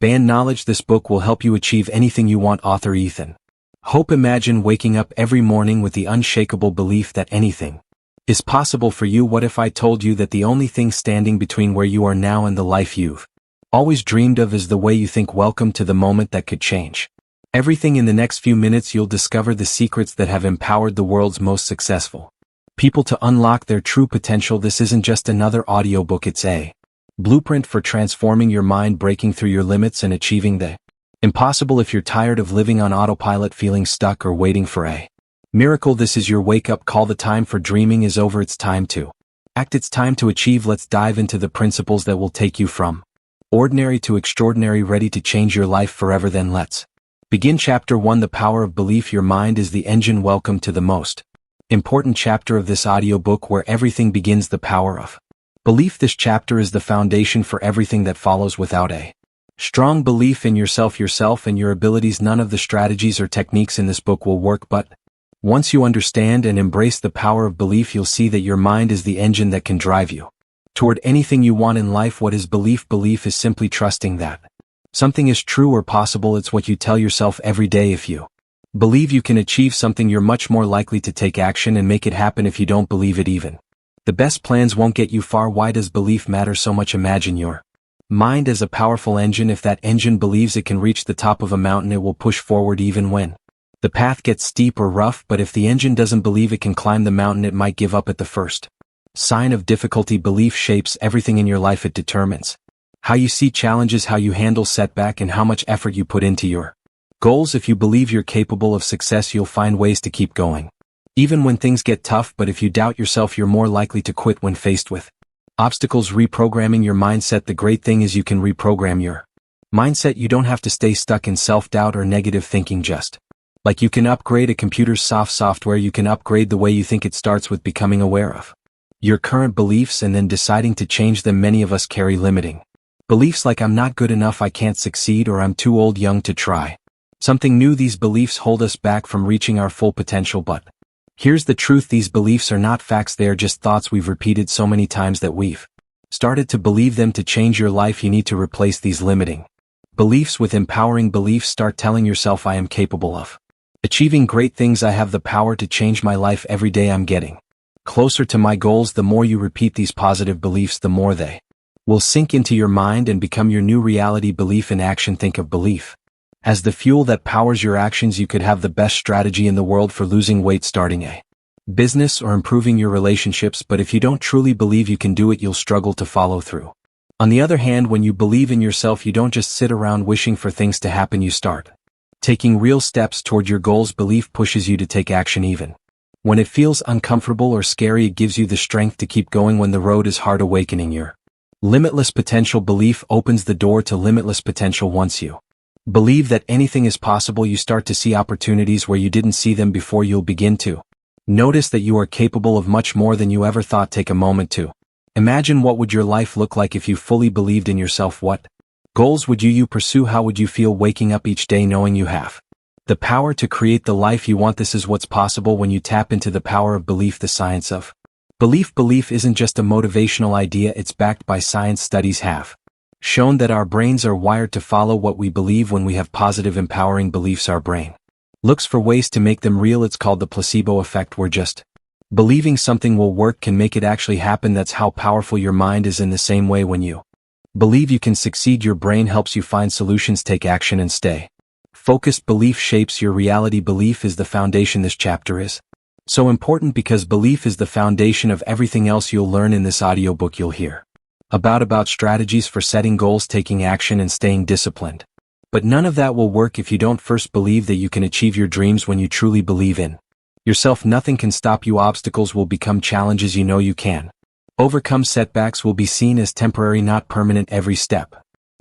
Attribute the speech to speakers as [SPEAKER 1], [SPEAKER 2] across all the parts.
[SPEAKER 1] Expand knowledge. This book will help you achieve anything you want. Author Ethan. Hope. Imagine waking up every morning with the unshakable belief that anything is possible for you. What if I told you that the only thing standing between where you are now and the life you've always dreamed of is the way you think? Welcome to the moment that could change everything. In the next few minutes, you'll discover the secrets that have empowered the world's most successful people to unlock their true potential. This isn't just another audiobook, it's a blueprint for transforming your mind, breaking through your limits, and achieving the impossible. If you're tired of living on autopilot, feeling stuck, or waiting for a miracle, this is your wake-up call. The time for dreaming is over. It's time to act. It's time to achieve. Let's dive into the principles that will take you from ordinary to extraordinary, ready to change your life forever. Then let's begin. Chapter 1: The Power of Belief. Your mind is the engine. Welcome to the most important chapter of this audiobook, where everything begins. The power of belief. This chapter is the foundation for everything that follows. Without a strong belief in yourself and your abilities, none of the strategies or techniques in this book will work. But once you understand and embrace the power of belief, you'll see that your mind is the engine that can drive you toward anything you want in life. What is belief? Belief is simply trusting that something is true or possible. It's what you tell yourself every day. If you believe you can achieve something, you're much more likely to take action and make it happen. If you don't believe it, even the best plans won't get you far. Why does belief matter so much? Imagine your mind as a powerful engine. If that engine believes it can reach the top of a mountain, it will push forward even when the path gets steep or rough. But if the engine doesn't believe it can climb the mountain, it might give up at the first sign of difficulty. Belief shapes everything in your life. It determines how you see challenges, how you handle setback, and how much effort you put into your goals. If you believe you're capable of success, you'll find ways to keep going even when things get tough. But if you doubt yourself, you're more likely to quit when faced with obstacles. Reprogramming your mindset. The great thing is you can reprogram your mindset. You don't have to stay stuck in self-doubt or negative thinking. Just like you can upgrade a computer's software, you can upgrade the way you think. It starts with becoming aware of your current beliefs and then deciding to change them. Many of us carry limiting beliefs like I'm not good enough, I can't succeed, or I'm too young to try something new. These beliefs hold us back from reaching our full potential. But here's the truth: these beliefs are not facts. They are just thoughts we've repeated so many times that we've started to believe them. To change your life, you need to replace these limiting beliefs with empowering beliefs. Start telling yourself, I am capable of achieving great things. I have the power to change my life. Every day I'm getting closer to my goals. The more you repeat these positive beliefs, the more they will sink into your mind and become your new reality. Belief in action. Think of belief as the fuel that powers your actions. You could have the best strategy in the world for losing weight, starting a business, or improving your relationships, but if you don't truly believe you can do it, you'll struggle to follow through. On the other hand, when you believe in yourself, you don't just sit around wishing for things to happen. You start taking real steps toward your goals. Belief pushes you to take action even when it feels uncomfortable or scary. It gives you the strength to keep going when the road is hard. Awakening your limitless potential. Belief opens the door to limitless potential. Once you believe that anything is possible, you start to see opportunities where you didn't see them before. You'll begin to notice that you are capable of much more than you ever thought. Take a moment to imagine what would your life look like if you fully believed in yourself. What goals would you pursue? How would you feel waking up each day knowing you have the power to create the life you want? This is what's possible when you tap into the power of belief. The science of belief. Belief isn't just a motivational idea, it's backed by science. Studies have shown that our brains are wired to follow what we believe. When we have positive, empowering beliefs, our brain looks for ways to make them real. It's called the placebo effect, where just believing something will work can make it actually happen. That's how powerful your mind is. In the same way, when you believe you can succeed, your brain helps you find solutions, take action, and stay focused. Belief shapes your reality. Belief is the foundation. This chapter is so important because belief is the foundation of everything else you'll learn in this audiobook. You'll hear about strategies for setting goals, taking action, and staying disciplined. But none of that will work if you don't first believe that you can achieve your dreams. When you truly believe in yourself, nothing can stop you. Obstacles will become challenges you know you can overcome. Setbacks will be seen as temporary, not permanent. Every step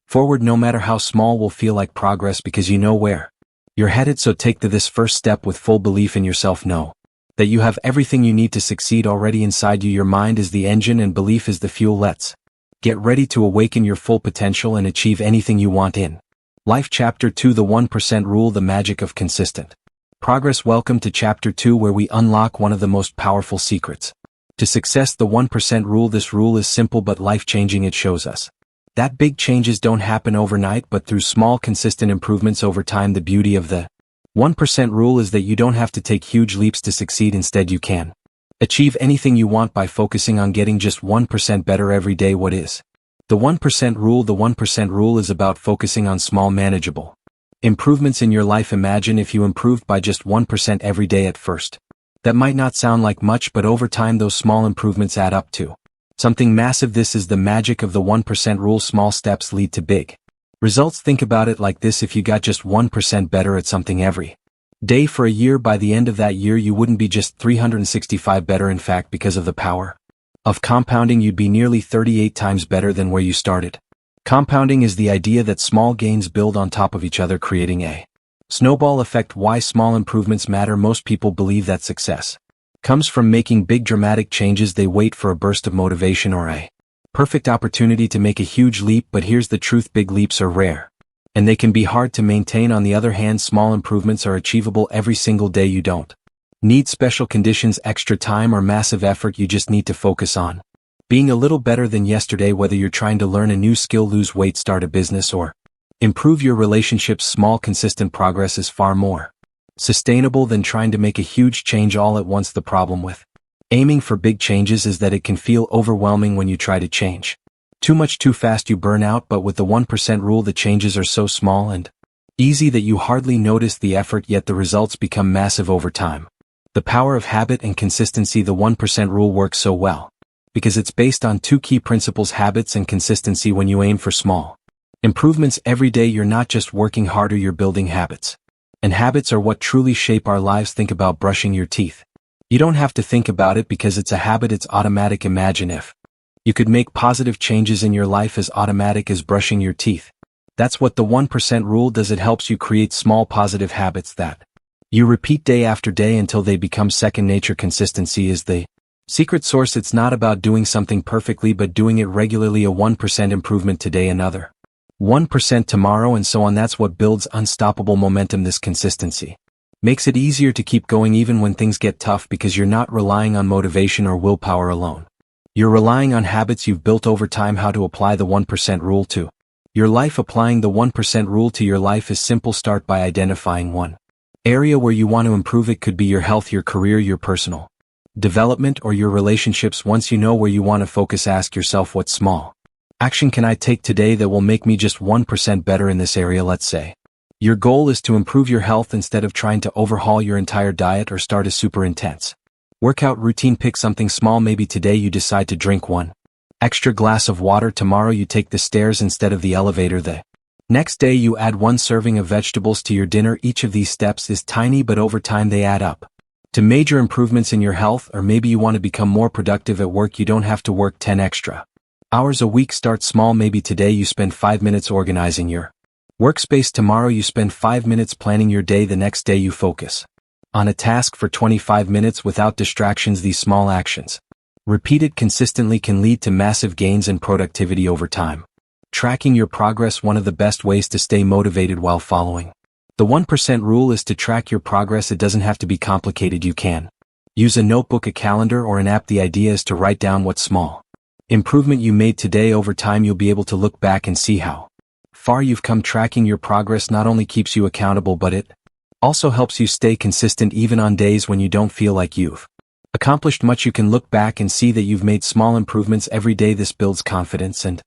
[SPEAKER 1] forward, no matter how small, will feel like progress because you know where you're headed. So take this first step with full belief in yourself. Know that you have everything you need to succeed already inside you. Your mind is the engine and belief is the fuel. Let's get ready to awaken your full potential and achieve anything you want in life. Chapter 2: The 1% Rule. The Magic of Consistent Progress. Welcome to Chapter 2, where we unlock one of the most powerful secrets to success, the 1% Rule. This rule is simple but life-changing. It shows us That big changes don't happen overnight but through small consistent improvements over time. The beauty of the 1% rule is that you don't have to take huge leaps to succeed. Instead you can achieve anything you want by focusing on getting just 1% better every day. What is the 1% rule? The 1% rule is about focusing on small manageable improvements in your life. Imagine if you improved by just 1% every day at first. That might not sound like much, but over time those small improvements add up to something massive. This is the magic of the 1% rule. Small steps lead to big results. Think about it like this: if you got just 1% better at something every day for a year, by the end of that year you wouldn't be just 365 better. In fact, because of the power of compounding, you'd be nearly 38 times better than where you started. Compounding is the idea that small gains build on top of each other, creating a snowball effect. Why small improvements matter? Most people believe that success comes from making big dramatic changes. They wait for a burst of motivation or a perfect opportunity to make a huge leap, but here's the truth: big leaps are rare, and they can be hard to maintain. On the other hand, small improvements are achievable every single day. You don't need special conditions, extra time, or massive effort. You just need to focus on being a little better than yesterday. Whether you're trying to learn a new skill, lose weight, start a business, or improve your relationships, small consistent progress is far more sustainable than trying to make a huge change all at once. The problem with aiming for big changes is that it can feel overwhelming. When you try to change too much too fast, you burn out. But with the 1% rule, the changes are so small and easy that you hardly notice the effort, yet the results become massive over time. The power of habit and consistency. The 1% rule works so well because it's based on two key principles: habits and consistency. When you aim for small improvements every day, you're not just working harder, you're building habits. And habits are what truly shape our lives. Think about brushing your teeth. You don't have to think about it because it's a habit, it's automatic. Imagine if you could make positive changes in your life as automatic as brushing your teeth. That's what the 1% rule does. It helps you create small positive habits that you repeat day after day until they become second nature. Consistency is the secret sauce. It's not about doing something perfectly but doing it regularly. A 1% improvement today, another 1% tomorrow, and so on. That's what builds unstoppable momentum. This consistency makes it easier to keep going even when things get tough, because you're not relying on motivation or willpower alone. You're relying on habits you've built over time. How to apply the 1% rule to your life? Applying the 1% rule to your life is simple. Start by identifying one area where you want to improve. It could be your health, your career, your personal development, or your relationships. Once you know where you want to focus, ask yourself, what small action can I take today that will make me just 1% better in this area? Let's say your goal is to improve your health. Instead of trying to overhaul your entire diet or start a super intense workout routine, pick something small. Maybe today you decide to drink one extra glass of water. Tomorrow you take the stairs instead of the elevator. The next day you add one serving of vegetables to your dinner. Each of these steps is tiny, but over time they add up to major improvements in your health. Or maybe you want to become more productive at work. You don't have to work 10 extra hours a week. Start small. Maybe today you spend 5 minutes organizing your workspace. Tomorrow you spend 5 minutes planning your day. The next day you focus on a task for 25 minutes without distractions. These small actions, repeated consistently, can lead to massive gains in productivity over time. Tracking your progress. One of the best ways to stay motivated while following the 1% rule is to track your progress. It doesn't have to be complicated. You can use a notebook, a calendar, or an app. The idea is to write down what small improvement you made today. Over time you'll be able to look back and see how far you've come. Tracking your progress not only keeps you accountable, but it also helps you stay consistent even on days when you don't feel like you've accomplished much. You can look back and see that you've made small improvements every day. This builds confidence and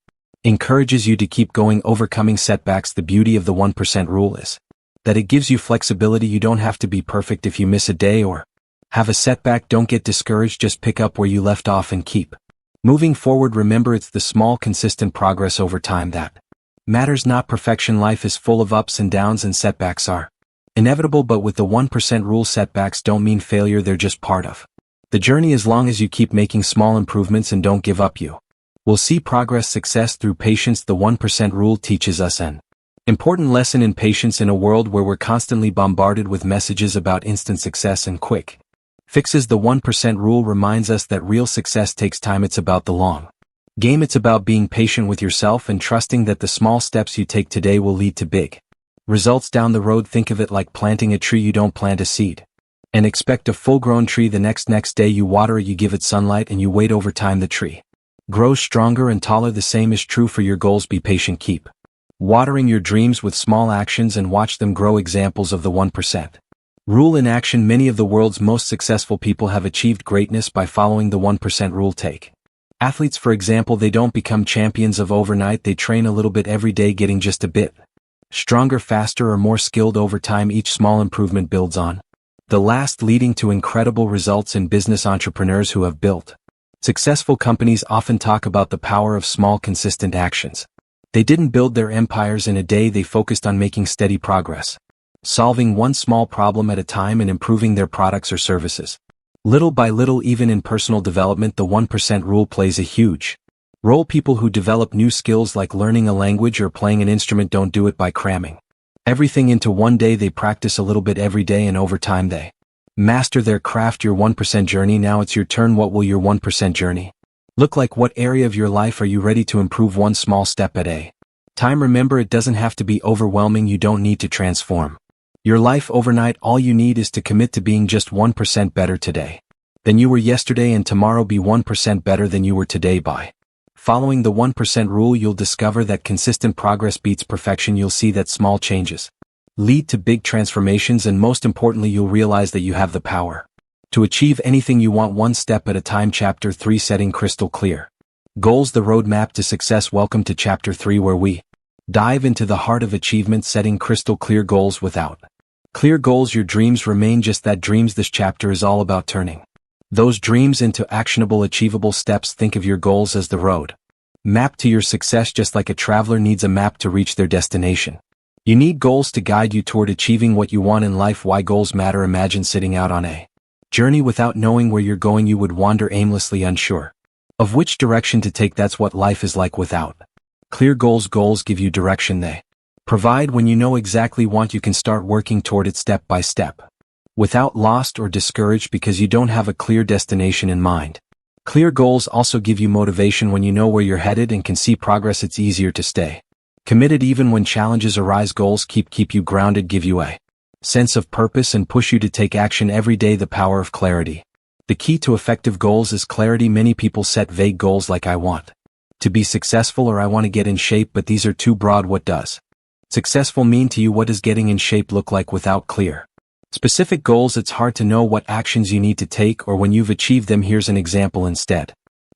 [SPEAKER 1] encourages you to keep going. Overcoming setbacks. The beauty of the 1% rule is that it gives you flexibility. You don't have to be perfect. If you miss a day or have a setback, don't get discouraged. Just pick up where you left off and keep moving forward. Remember, it's the small consistent progress over time that matters, not perfection. Life is full of ups and downs, and setbacks are inevitable, but with the 1% rule, setbacks don't mean failure. They're just part of the journey. As long as you keep making small improvements and don't give up, you will see progress. Success through patience. The 1% rule teaches us an important lesson in patience. In a world where we're constantly bombarded with messages about instant success and quick fixes, the 1% rule reminds us that real success takes time. It's about the long game. It's about being patient with yourself and trusting that the small steps you take today will lead to big results down the road. Think of it like planting a tree. You don't plant a seed and expect a full-grown tree the next day. You water it, you give it sunlight, and you wait. Over time the tree Grow stronger and taller. The same is true for your goals. Be patient. Keep watering your dreams with small actions and watch them grow. Examples of the 1% rule in action. Many of the world's most successful people have achieved greatness by following the 1% rule. Take athletes, for example. They don't become champions of overnight. They train a little bit every day, getting just a bit stronger, faster, or more skilled over time. Each small improvement builds on the last, leading to incredible results. In business, entrepreneurs who have built successful companies often talk about the power of small, consistent actions. They didn't build their empires in a day. They focused on making steady progress, solving one small problem at a time and improving their products or services. Little by little. Even in personal development, the 1% rule plays a huge role. People who develop new skills like learning a language or playing an instrument don't do it by cramming everything into one day. They practice a little bit every day, and over time they master their craft. Your 1% journey. Now it's your turn. What will your 1% journey look like? What area of your life are you ready to improve one small step at a time? Remember, it doesn't have to be overwhelming. You don't need to transform your life overnight. All you need is to commit to being just 1% better today than you were yesterday, and tomorrow be 1% better than you were today. By following the 1% rule, you'll discover that consistent progress beats perfection. You'll see that small changes lead to big transformations, and most importantly, you'll realize that you have the power to achieve anything you want, one step at a time. Chapter 3: Setting Crystal Clear Goals, the Roadmap to Success. Welcome to Chapter 3, where we dive into the heart of achievement, setting crystal clear goals. Without clear goals, your dreams remain just that, dreams. This chapter is all about turning those dreams into actionable, achievable steps. Think of your goals as the road map to your success. Just like a traveler needs a map to reach their destination, you need goals to guide you toward achieving what you want in life. Why goals matter. Imagine sitting out on a journey without knowing where you're going. You would wander aimlessly, unsure of which direction to take. That's what life is like without clear goals. Goals give you direction. They provide when you know exactly what you can start working toward it step by step, without lost or discouraged because you don't have a clear destination in mind. Clear goals also give you motivation. When you know where you're headed and can see progress, it's easier to stay committed even when challenges arise. Goals keep you grounded, give you a sense of purpose, and push you to take action every day. The power of clarity. The key to effective goals is clarity. Many people set vague goals like I want to be successful or I want to get in shape, but these are too broad. What does successful mean to you? What does getting in shape look like? Without clear, specific goals, it's hard to know what actions you need to take or when you've achieved them. Here's an example. Instead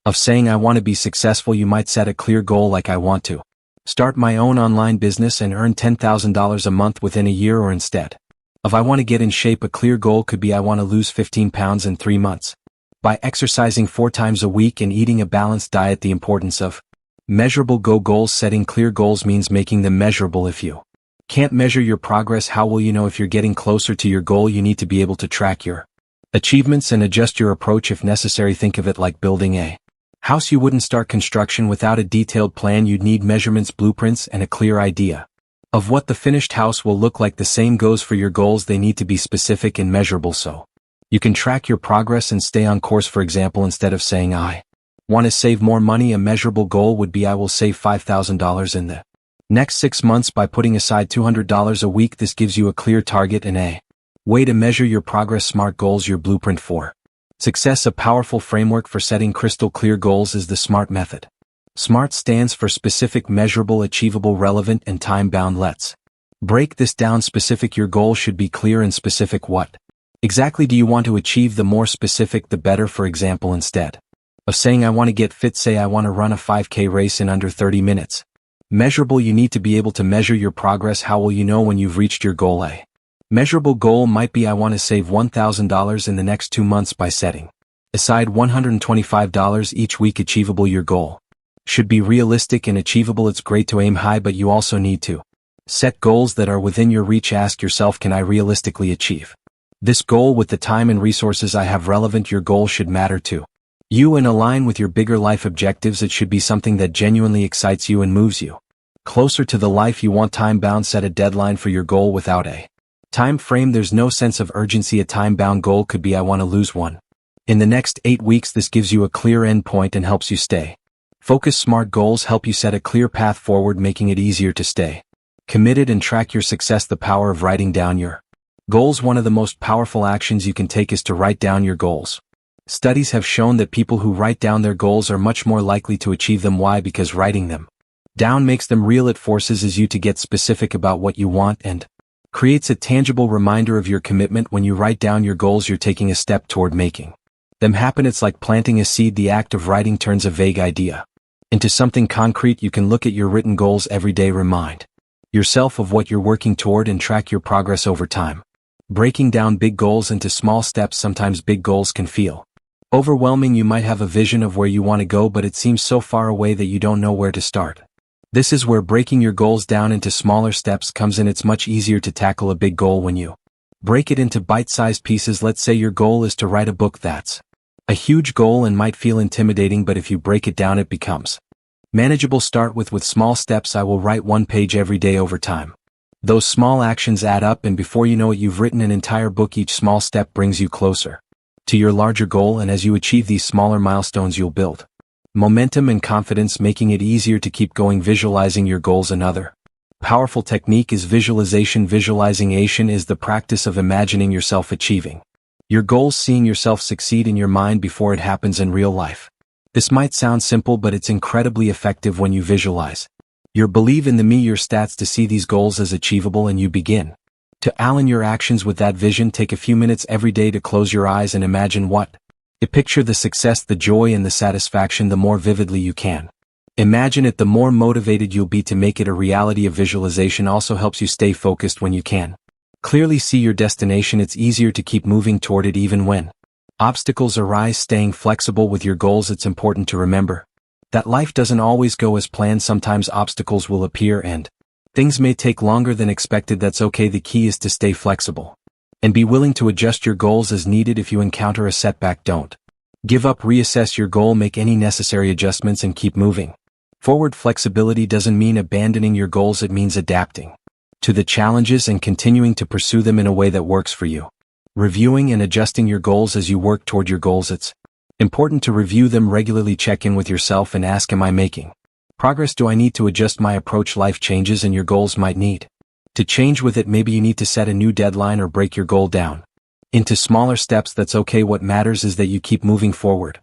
[SPEAKER 1] of saying I want to be successful, you might set a clear goal like I want to start my own online business and earn $10,000 a month within a year. Or instead of I want to get in shape, a clear goal could be I want to lose 15 pounds in 3 months by exercising 4 times a week and eating a balanced diet. The importance of measurable goals. Setting clear goals means making them measurable. If you can't measure your progress, how will you know if you're getting closer to your goal? You need to be able to track your achievements and adjust your approach if necessary. Think of it like building a house. You wouldn't start construction without a detailed plan. You'd need measurements, blueprints, and a clear idea of what the finished house will look like. The same goes for your goals. They need to be specific and measurable so you can track your progress and stay on course. For example, instead of saying I want to save more money, a measurable goal would be I will save $5,000 in the next 6 months by putting aside $200 a week. This gives you a clear target and a way to measure your progress. Smart goals, your blueprint for success. A powerful framework for setting crystal clear goals is the SMART method. SMART stands for specific, measurable, achievable, relevant, and time-bound. Let's break this down. Specific, your goal should be clear and specific. What exactly do you want to achieve? The more specific, the better. For example, instead of saying I want to get fit, say I want to run a 5K race in under 30 minutes. Measurable, you need to be able to measure your progress. How will you know when you've reached your goal? A measurable goal might be I want to save $1,000 in the next 2 months by setting aside $125 each week. Achievable, your goal should be realistic and achievable. It's great to aim high, but you also need to set goals that are within your reach. Ask yourself, can I realistically achieve this goal with the time and resources I have? Relevant, your goal should matter to you and align with your bigger life objectives. It should be something that genuinely excites you and moves you closer to the life you want. Time-bound, set a deadline for your goal. Without a time frame, there's no sense of urgency. A time-bound goal could be I want to lose 1 in the next 8 weeks. This gives you a clear end point and helps you stay focused. Smart goals help you set a clear path forward, making it easier to stay committed and track your success. The power of writing down your goals. One of the most powerful actions you can take is to write down your goals. Studies have shown that people who write down their goals are much more likely to achieve them. Why? Because writing them down makes them real. It forces you to get specific about what you want and creates a tangible reminder of your commitment. When you write down your goals, you're taking a step toward making them happen. It's like planting a seed. The act of writing turns a vague idea into something concrete. You can look at your written goals every day, remind yourself of what you're working toward, and track your progress over time. Breaking down big goals into small steps. Sometimes big goals can feel overwhelming. You might have a vision of where you want to go, but it seems so far away that you don't know where to start. This is where breaking your goals down into smaller steps comes in. It's much easier to tackle a big goal when you break it into bite-sized pieces. Let's say your goal is to write a book. That's a huge goal and might feel intimidating, but if you break it down, it becomes manageable. Start with small steps. I will write 1 page every day. Over time, those small actions add up, and before you know it, you've written an entire book. Each small step brings you closer to your larger goal, and as you achieve these smaller milestones, you'll build momentum and confidence, making it easier to keep going. Visualizing your goals. Another powerful technique is visualization. Visualization is the practice of imagining yourself achieving your goals, seeing yourself succeed in your mind before it happens in real life. This might sound simple, but it's incredibly effective. When you visualize your believe in the me, your stats, to see these goals as achievable, and you begin to align your actions with that vision. Take a few minutes every day to close your eyes and imagine what you picture: the success, the joy, and the satisfaction. The more vividly you can imagine it, the more motivated you'll be to make it a reality. A visualization also helps you stay focused. When you can clearly see your destination, it's easier to keep moving toward it even when obstacles arise. Staying flexible with your goals. It's important to remember that life doesn't always go as planned. Sometimes obstacles will appear and things may take longer than expected. That's okay. The key is to stay flexible and be willing to adjust your goals as needed. If you encounter a setback, don't give up. Reassess your goal, make any necessary adjustments, and keep moving forward. Flexibility doesn't mean abandoning your goals. It means adapting to the challenges and continuing to pursue them in a way that works for you. Reviewing and adjusting your goals as you work toward your goals. It's important to review them regularly. Check in with yourself and ask, am I making progress? Do I need to adjust my approach? Life changes and your goals might need to change with it. Maybe you need to set a new deadline or break your goal down into smaller steps. That's okay. What matters is that you keep moving forward.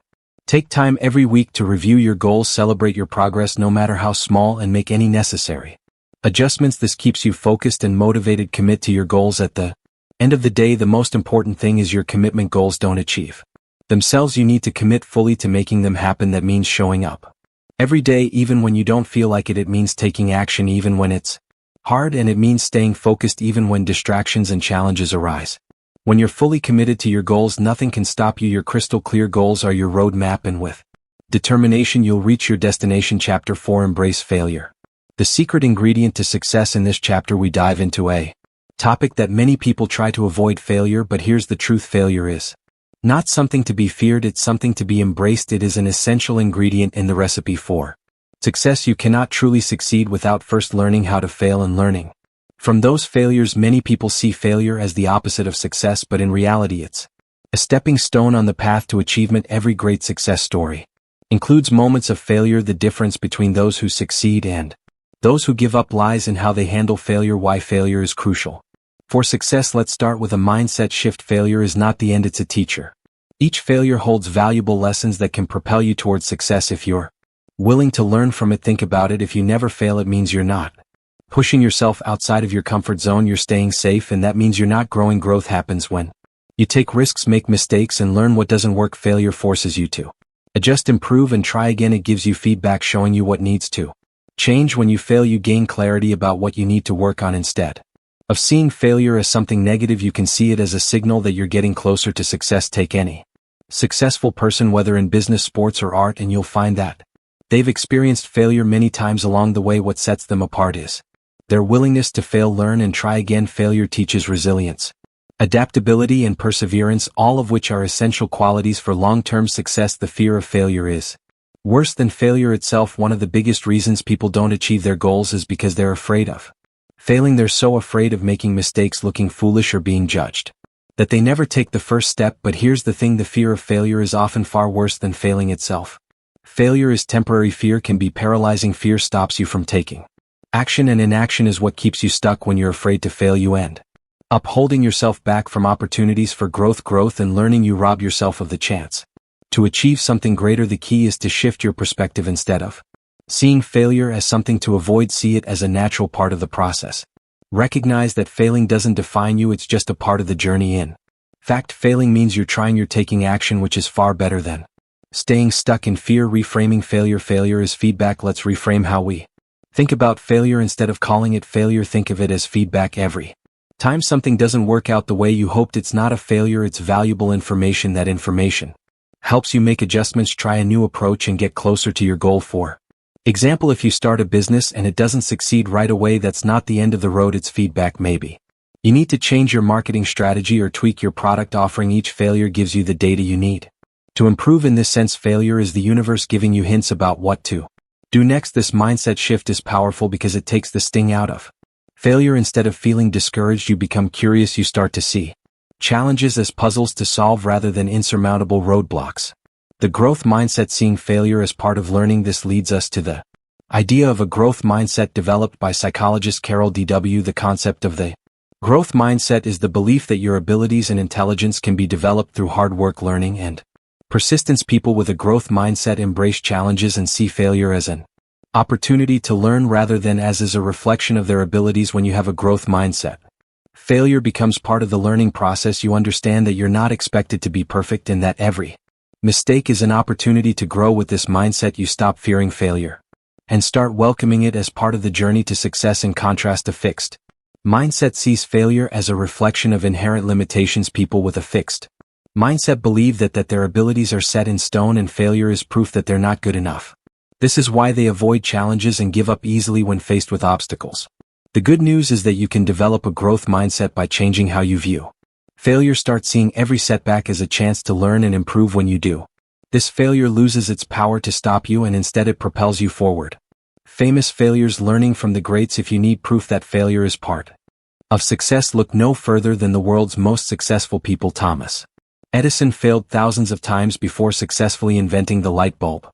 [SPEAKER 1] Take time every week to review your goals, celebrate your progress no matter how small, and make any necessary adjustments. This keeps you focused and motivated. Commit to your goals. At the end of the day, the most important thing is your commitment. Goals don't achieve themselves. You need to commit fully to making them happen. That means showing up every day even when you don't feel like it. It means taking action even when it's hard, and it means staying focused even when distractions and challenges arise. When you're fully committed to your goals, nothing can stop you. Your crystal clear goals are your roadmap, and with determination you'll reach your destination. Chapter 4: Embrace Failure. The secret ingredient to success. In this chapter we dive into a topic that many people try to avoid: failure. But here's the truth: failure is not something to be feared, it's something to be embraced. It is an essential ingredient in the recipe for success. You cannot truly succeed without first learning how to fail and learning from those failures. Many people see failure as the opposite of success, but in reality it's a stepping stone on the path to achievement. Every great success story includes moments of failure. The difference between those who succeed and those who give up lies in how they handle failure. Why failure is crucial for success. Let's start with a mindset shift. Failure is not the end, it's a teacher. Each failure holds valuable lessons that can propel you towards success if you're willing to learn from it. Think about it: if you never fail, it means you're not pushing yourself outside of your comfort zone. You're staying safe, and that means you're not growing. Growth happens when you take risks, make mistakes, and learn what doesn't work. Failure forces you to adjust, improve, and try again. It gives you feedback showing you what needs to change. When you fail, you gain clarity about what you need to work on. Instead of seeing failure as something negative, you can see it as a signal that you're getting closer to success. Take any successful person, whether in business, sports, or art, and you'll find that they've experienced failure many times along the way. What sets them apart is their willingness to fail, learn, and try again. Failure teaches resilience, adaptability, and perseverance, all of which are essential qualities for long-term success. The fear of failure is worse than failure itself. One of the biggest reasons people don't achieve their goals is because they're afraid of failing. They're so afraid of making mistakes, looking foolish, or being judged that they never take the first step. But here's the thing: the fear of failure is often far worse than failing itself. Failure is temporary. Fear can be paralyzing. Fear stops you from taking action, and inaction is what keeps you stuck. When you're afraid to fail, you end up holding yourself back from opportunities for growth and learning. You rob yourself of the chance To achieve something greater, the key is to shift your perspective. Instead of seeing failure as something to avoid, see it as a natural part of the process. Recognize that failing doesn't define you, it's just a part of the journey. In fact, failing means you're trying, you're taking action, which is far better than staying stuck in fear. Reframing failure. Failure is feedback. Let's reframe how we think about failure. Instead of calling it failure, think of it as feedback. Every time something doesn't work out the way you hoped, it's not a failure, it's valuable information. That information helps you make adjustments, try a new approach, and get closer to your goal. For example, if you start a business and it doesn't succeed right away, that's not the end of the road, it's feedback. Maybe you need to change your marketing strategy or tweak your product offering. Each failure gives you the data you need to improve. In this sense, failure is the universe giving you hints about what to do next. This mindset shift is powerful because it takes the sting out of failure. Instead of feeling discouraged, you become curious. You start to see challenges as puzzles to solve rather than insurmountable roadblocks. The growth mindset, seeing failure as part of learning. This leads us to the idea of a growth mindset developed by psychologist Carol D.W. The concept of the growth mindset is the belief that your abilities and intelligence can be developed through hard work, learning, and persistence. People with a growth mindset embrace challenges and see failure as an opportunity to learn rather than as a reflection of their abilities. When you have a growth mindset, failure becomes part of the learning process. You understand that you're not expected to be perfect and that every mistake is an opportunity to grow. With this mindset, you stop fearing failure and start welcoming it as part of the journey to success. In contrast, a fixed mindset sees failure as a reflection of inherent limitations. People with a fixed mindset believe that their abilities are set in stone and failure is proof that they're not good enough. This is why they avoid challenges and give up easily when faced with obstacles. The good news is that you can develop a growth mindset by changing how you view failure. Start seeing every setback as a chance to learn and improve. When you do this, failure loses its power to stop you and instead it propels you forward. Famous failures, learning from the greats. If you need proof that failure is part of success, look no further than the world's most successful people. Thomas Edison failed thousands of times before successfully inventing the light bulb.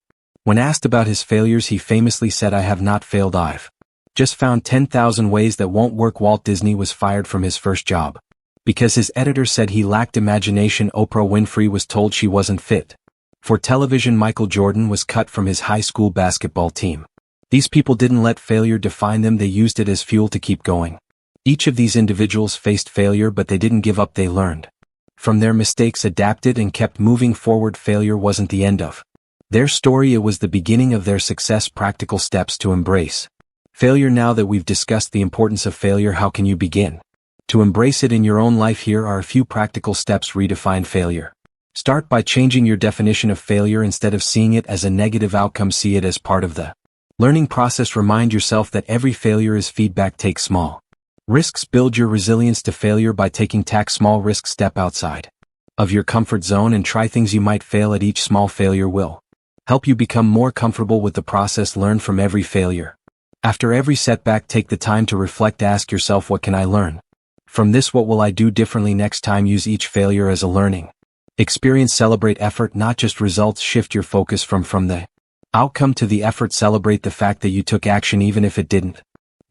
[SPEAKER 1] When asked about his failures, he famously said, "I have not failed, I've just found 10,000 ways that won't work." Walt Disney was fired from his first job because his editor said he lacked imagination. Oprah Winfrey was told she wasn't fit for television. Michael Jordan was cut from his high school basketball team. These people didn't let failure define them, they used it as fuel to keep going. Each of these individuals faced failure, but they didn't give up. They learned from their mistakes, adapted, and kept moving forward. Failure wasn't the end of their story, it was the beginning of their success. Practical steps to embrace failure. Now that we've discussed the importance of failure, how can you begin to embrace it in your own life? Here are a few practical steps. Redefine failure. Start by changing your definition of failure. Instead of seeing it as a negative outcome, see it as part of the learning process. Remind yourself that every failure is feedback. Take small risks. Build your resilience to failure by taking small risks. Step outside of your comfort zone and try things you might fail at. Each small failure will help you become more comfortable with the process. Learn from every failure. After every setback, take the time to reflect. Ask yourself, what can I learn from this? What will I do differently next time? Use each failure as a learning experience. Celebrate effort, not just results. Shift your focus from the outcome to the effort. Celebrate the fact that you took action even if it didn't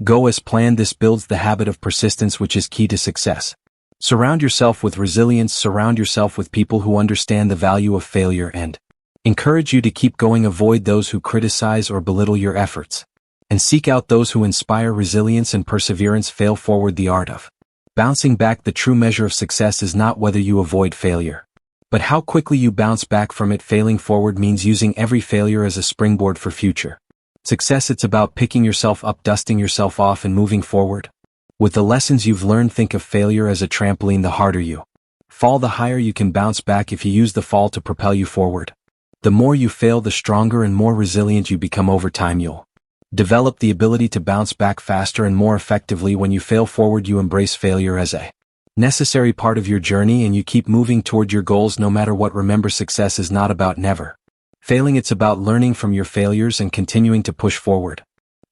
[SPEAKER 1] go as planned. This builds the habit of persistence, which is key to success. Surround yourself with resilience. Surround yourself with people who understand the value of failure and encourage you to keep going. Avoid those who criticize or belittle your efforts, and seek out those who inspire resilience and perseverance. Fail forward. The art of bouncing back. The true measure of success is not whether you avoid failure, but how quickly you bounce back from it. Failing forward means using every failure as a springboard for future success. It's about picking yourself up, dusting yourself off, and moving forward with the lessons you've learned. Think of failure as a trampoline. The harder you fall, the higher you can bounce back. If you use the fall to propel you forward, the more you fail, the stronger and more resilient you become. Over time, you'll develop the ability to bounce back faster and more effectively. When you fail forward, you embrace failure as a necessary part of your journey and you keep moving toward your goals no matter what. Remember, success is not about never failing, it's about learning from your failures and continuing to push forward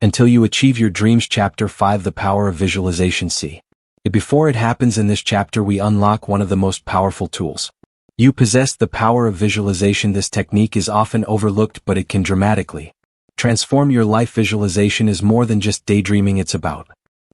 [SPEAKER 1] until you achieve your dreams. Chapter 5: The Power of Visualization. See it before it happens. In this chapter, we unlock one of the most powerful tools you possess, the power of visualization. This technique is often overlooked, but it can dramatically transform your life. Visualization is more than just daydreaming, it's about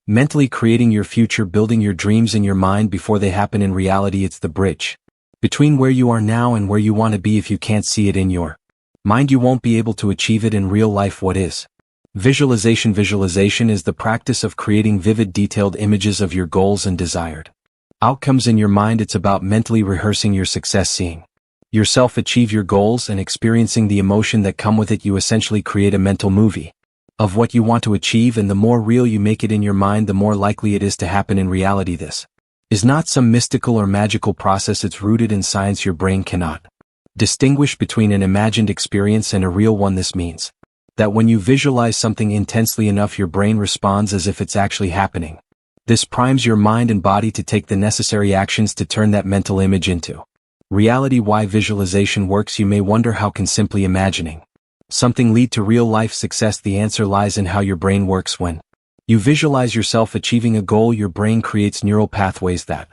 [SPEAKER 1] mentally creating your future, building your dreams in your mind before they happen in reality. It's the bridge between where you are now and where you want to be. If you can't see it in your mind, you won't be able to achieve it in real life. What is visualization? Visualization is the practice of creating vivid, detailed images of your goals and desired outcomes in your mind. It's about mentally rehearsing your success, seeing yourself achieve your goals and experiencing the emotion that come with it. You essentially create a mental movie of what you want to achieve, and the more real you make it in your mind, the more likely it is to happen in reality. This is not some mystical or magical process. It's rooted in science. Your brain cannot distinguish between an imagined experience and a real one. This means that when you visualize something intensely enough, your brain responds as if it's actually happening. This primes your mind and body to take the necessary actions to turn that mental image into reality. Why visualization works? You may wonder, how can simply imagining something lead to real-life success? The answer lies in how your brain works. When you visualize yourself achieving a goal, your brain creates neural pathways that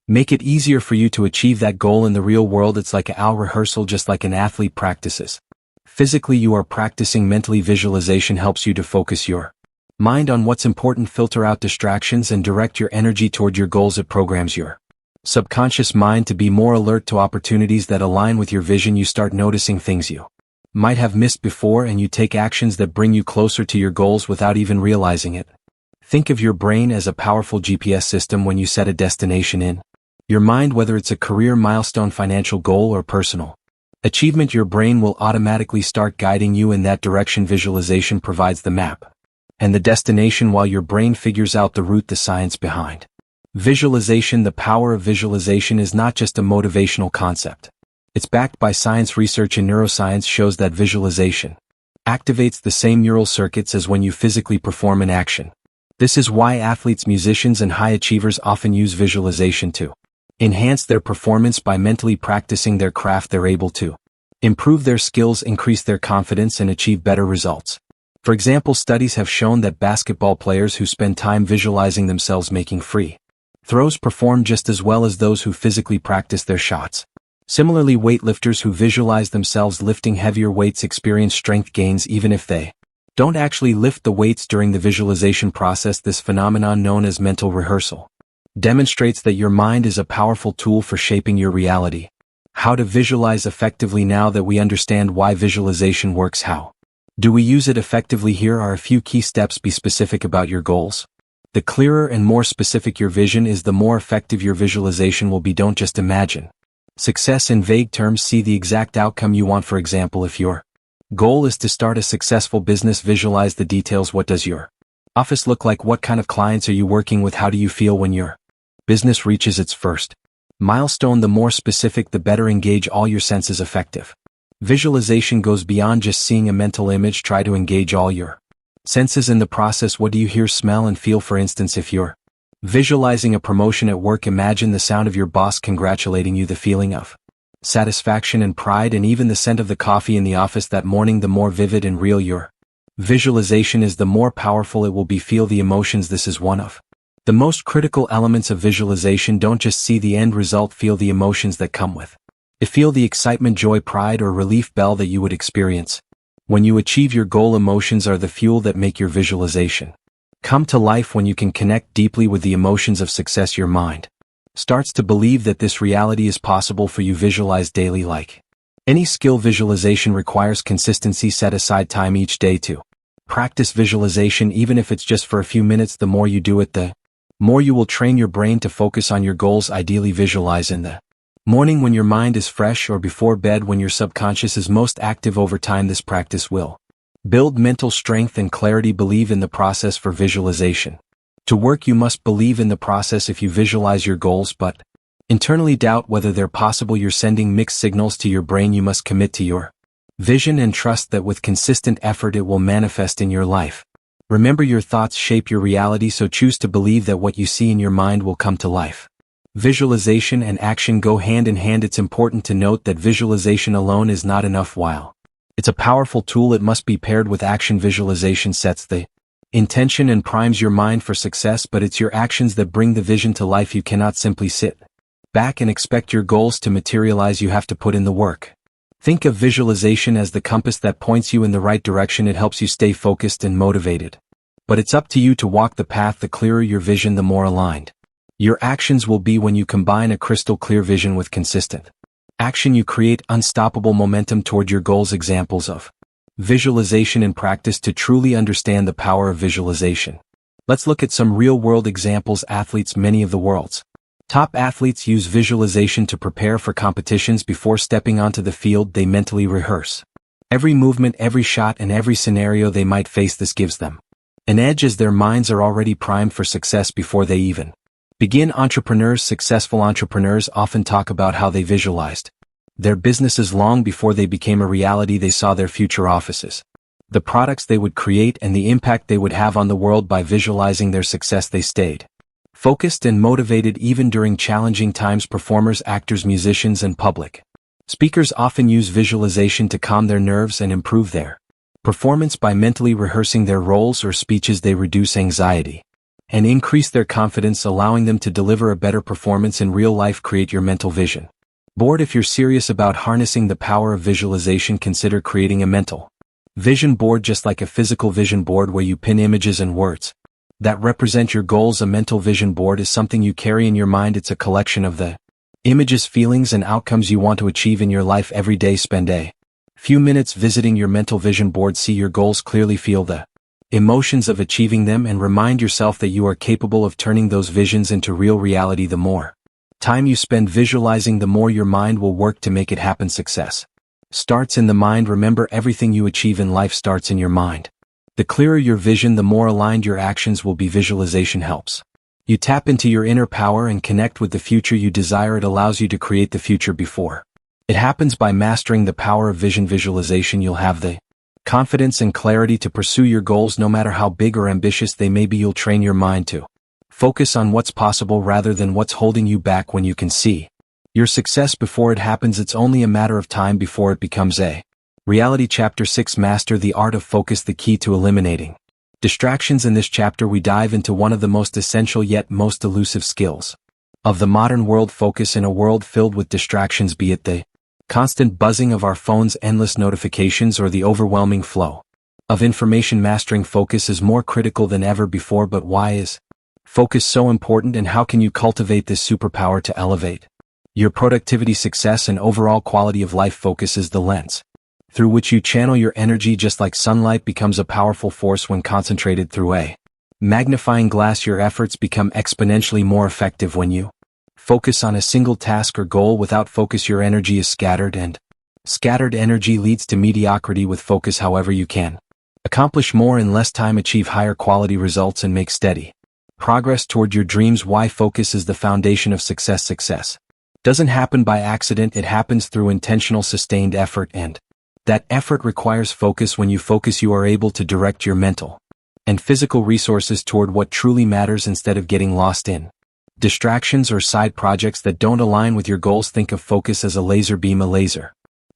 [SPEAKER 1] make it easier for you to achieve that goal in the real world. It's like a rehearsal, just like an athlete practices physically, you are practicing mentally. Visualization helps you to focus your mind on what's important, filter out distractions, and direct your energy toward your goals. It programs your subconscious mind to be more alert to opportunities that align with your vision. You start noticing things you might have missed before, and you take actions that bring you closer to your goals without even realizing it. Think of your brain as a powerful GPS system. When you set a destination in your mind, whether it's a career milestone, financial goal, or personal achievement, your brain will automatically start guiding you in that direction. Visualization provides the map and the destination while your brain figures out the route. The science behind visualization. The power of visualization is not just a motivational concept. It's backed by science. Research in neuroscience shows that visualization activates the same neural circuits as when you physically perform an action. This is why athletes, musicians, and high achievers often use visualization to enhance their performance. By mentally practicing their craft, they're able to improve their skills, increase their confidence, and achieve better results. For example, studies have shown that basketball players who spend time visualizing themselves making free throws perform just as well as those who physically practice their shots. Similarly, weightlifters who visualize themselves lifting heavier weights experience strength gains even if they don't actually lift the weights during the visualization process. This phenomenon, known as mental rehearsal, demonstrates that your mind is a powerful tool for shaping your reality. How to visualize effectively? Now that we understand why visualization works, how do we use it effectively? Here are a few key steps. Be specific about your goals. The clearer and more specific your vision is, the more effective your visualization will be. Don't just imagine success in vague terms. See the exact outcome you want. For example, if your goal is to start a successful business, visualize the details. What does your office look like? What kind of clients are you working with? How do you feel when your business reaches its first milestone? The more specific, the better. Engage all your senses. Effective visualization goes beyond just seeing a mental image. Try to engage all your senses in the process. What do you hear, smell, and feel? For instance, if you're visualizing a promotion at work, imagine the sound of your boss congratulating you, the feeling of satisfaction and pride, and even the scent of the coffee in the office that morning. The more vivid and real your visualization is, the more powerful it will be. Feel the emotions. This is one of the most critical elements of visualization. Don't just see the end result, feel the emotions that come with it. Feel the excitement, joy, pride, or relief bell that you would experience when you achieve your goal. Emotions are the fuel that make your visualization come to life. When you can connect deeply with the emotions of success, your mind starts to believe that this reality is possible for you. Visualize daily. Like any skill, visualization requires consistency. Set aside time each day to practice visualization, even if it's just for a few minutes. The more you do it, the more you will train your brain to focus on your goals. Ideally, visualize in the morning when your mind is fresh, or before bed when your subconscious is most active. Over time, this practice will build mental strength and clarity. Believe in the process. For visualization to work, you must believe in the process. If you visualize your goals but internally doubt whether they're possible, you're sending mixed signals to your brain. You must commit to your vision and trust that with consistent effort it will manifest in your life. Remember, your thoughts shape your reality, so choose to believe that what you see in your mind will come to life. Visualization and action go hand in hand. It's important to note that visualization alone is not enough. While it's a powerful tool, it must be paired with action. Visualization sets the intention and primes your mind for success, but it's your actions that bring the vision to life. You cannot simply sit back and expect your goals to materialize. You have to put in the work. Think of visualization as the compass that points you in the right direction. It helps you stay focused and motivated. But it's up to you to walk the path. The clearer your vision, the more aligned your actions will be. When you combine a crystal clear vision with consistent Action: you create unstoppable momentum toward your goals. Examples of visualization in practice. To truly understand the power of visualization, let's look at some real-world examples. Athletes: many of the world's top athletes use visualization to prepare for competitions. Before stepping onto the field, they mentally rehearse every movement, every shot, and every scenario they might face. This gives them an edge, as their minds are already primed for success before they even begin. Entrepreneurs: successful entrepreneurs often talk about how they visualized their businesses long before they became a reality. They saw their future offices, the products they would create, and the impact they would have on the world. By visualizing their success, they stayed focused and motivated even during challenging times. Performers, actors, musicians, and public speakers often use visualization to calm their nerves and improve their performance. By mentally rehearsing their roles or speeches, they reduce anxiety and increase their confidence, allowing them to deliver a better performance in real life. Create your mental vision board. If you're serious about harnessing the power of visualization, consider creating a mental vision board. Just like a physical vision board where you pin images and words that represent your goals, a mental vision board is something you carry in your mind. It's a collection of the images, feelings, and outcomes you want to achieve in your life every day. Spend a few minutes visiting your mental vision board. See your goals clearly, feel the emotions of achieving them, and remind yourself that you are capable of turning those visions into real reality. The more time you spend visualizing, the more your mind will work to make it happen. Success starts in the mind. Remember, everything you achieve in life starts in your mind. The clearer your vision, the more aligned your actions will be. Visualization helps you tap into your inner power and connect with the future you desire. It allows you to create the future before it happens. By mastering the power of vision visualization, you'll have the confidence and clarity to pursue your goals no matter how big or ambitious they may be. You'll train your mind to focus on what's possible rather than what's holding you back. When you can see your success before it happens, it's only a matter of time before it becomes a reality. Chapter 6: Master the Art of Focus, the key to eliminating distractions. In this chapter, we dive into one of the most essential yet most elusive skills of the modern world: focus. In a world filled with distractions, be it the constant buzzing of our phones, endless notifications, or the overwhelming flow of information, mastering focus is more critical than ever before. But why is focus so important, and how can you cultivate this superpower to elevate your productivity, success, and overall quality of life? Focus is the lens through which you channel your energy. Just like sunlight becomes a powerful force when concentrated through a magnifying glass, your efforts become exponentially more effective when you focus on a single task or goal. Without focus, your energy is scattered, and scattered energy leads to mediocrity. With focus, however, you can accomplish more in less time, achieve higher quality results, and make steady progress toward your dreams. Why focus is the foundation of success. Success doesn't happen by accident, it happens through intentional, sustained effort, and that effort requires focus. When you focus, you are able to direct your mental and physical resources toward what truly matters instead of getting lost in distractions or side projects that don't align with your goals. Think of focus as a laser beam. A laser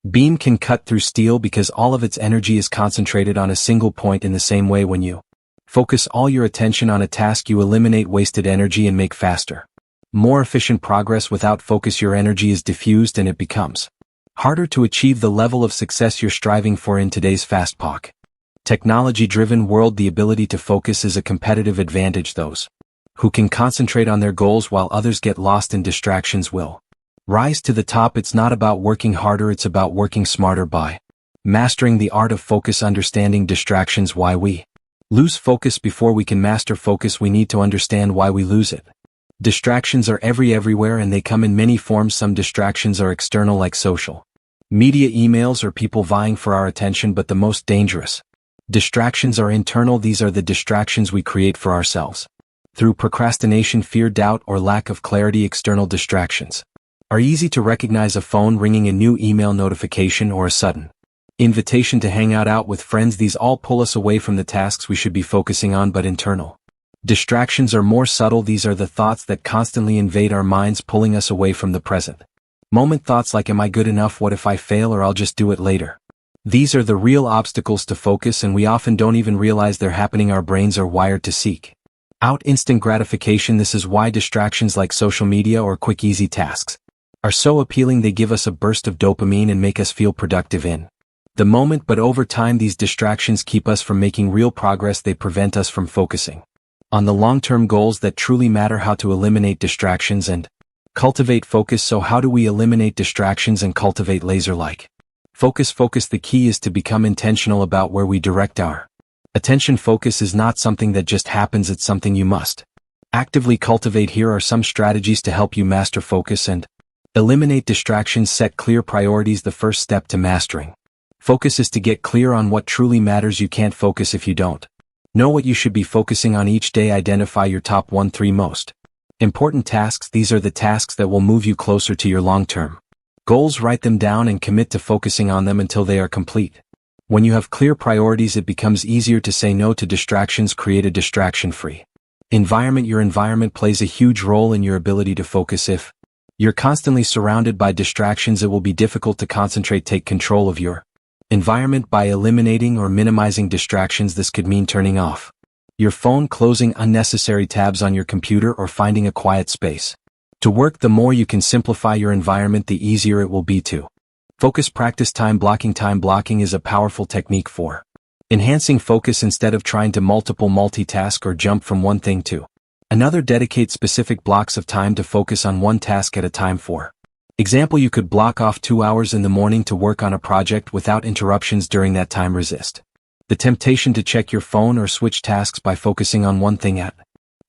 [SPEAKER 1] beam can cut through steel because all of its energy is concentrated on a single point. In the same way, when you focus all your attention on a task, you eliminate wasted energy and make faster, more efficient progress. Without focus, your energy is diffused and it becomes harder to achieve the level of success you're striving for. In today's fast-paced, technology-driven world, the ability to focus is a competitive advantage. Those who can concentrate on their goals while others get lost in distractions will rise to the top. It's not about working harder, it's about working smarter. By mastering the art of focus, understanding distractions. Why we lose focus. Before we can master focus, we need to understand why we lose it. Distractions are everywhere, and they come in many forms. Some distractions are external, like social media, emails, or people vying for our attention, but the most dangerous distractions are internal. These are the distractions we create for ourselves through procrastination, fear, doubt, or lack of clarity. External distractions are easy to recognize: a phone ringing, a new email notification, or a sudden invitation to hang out with friends. These all pull us away from the tasks we should be focusing on. But internal distractions are more subtle. These are the thoughts that constantly invade our minds, pulling us away from the present moment. Thoughts like, am I good enough? What if I fail? Or I'll just do it later. These are the real obstacles to focus, and we often don't even realize they're happening. Our brains are wired to seek out instant gratification. This is why distractions like social media or quick, easy tasks are so appealing. They give us a burst of dopamine and make us feel productive in the moment, but over time these distractions keep us from making real progress. They prevent us from focusing on the long-term goals that truly matter. How to eliminate distractions and Cultivate focus. So how do we eliminate distractions and cultivate laser-like focus? The key is to become intentional about where we direct our attention. Focus is not something that just happens, it's something you must actively cultivate. Here are some strategies to help you master focus and eliminate distractions. Set clear priorities. The first step to mastering focus is to get clear on what truly matters. You can't focus if you don't know what you should be focusing on each day. Identify your top 1-3 most important tasks. These are the tasks that will move you closer to your long-term goals. Write them down and commit to focusing on them until they are complete. When you have clear priorities, it becomes easier to say no to distractions. Create a distraction-free environment. Your environment plays a huge role in your ability to focus. If you're constantly surrounded by distractions, it will be difficult to concentrate. Take control of your environment by eliminating or minimizing distractions. This could mean turning off your phone, closing unnecessary tabs on your computer, or finding a quiet space to work. The more you can simplify your environment, the easier it will be to focus. Practice time blocking. Time blocking is a powerful technique for enhancing focus. Instead of trying to multitask or jump from one thing to another, dedicate specific blocks of time to focus on one task at a time. For example, you could block off 2 hours in the morning to work on a project without interruptions. During that time, resist the temptation to check your phone or switch tasks. By focusing on one thing at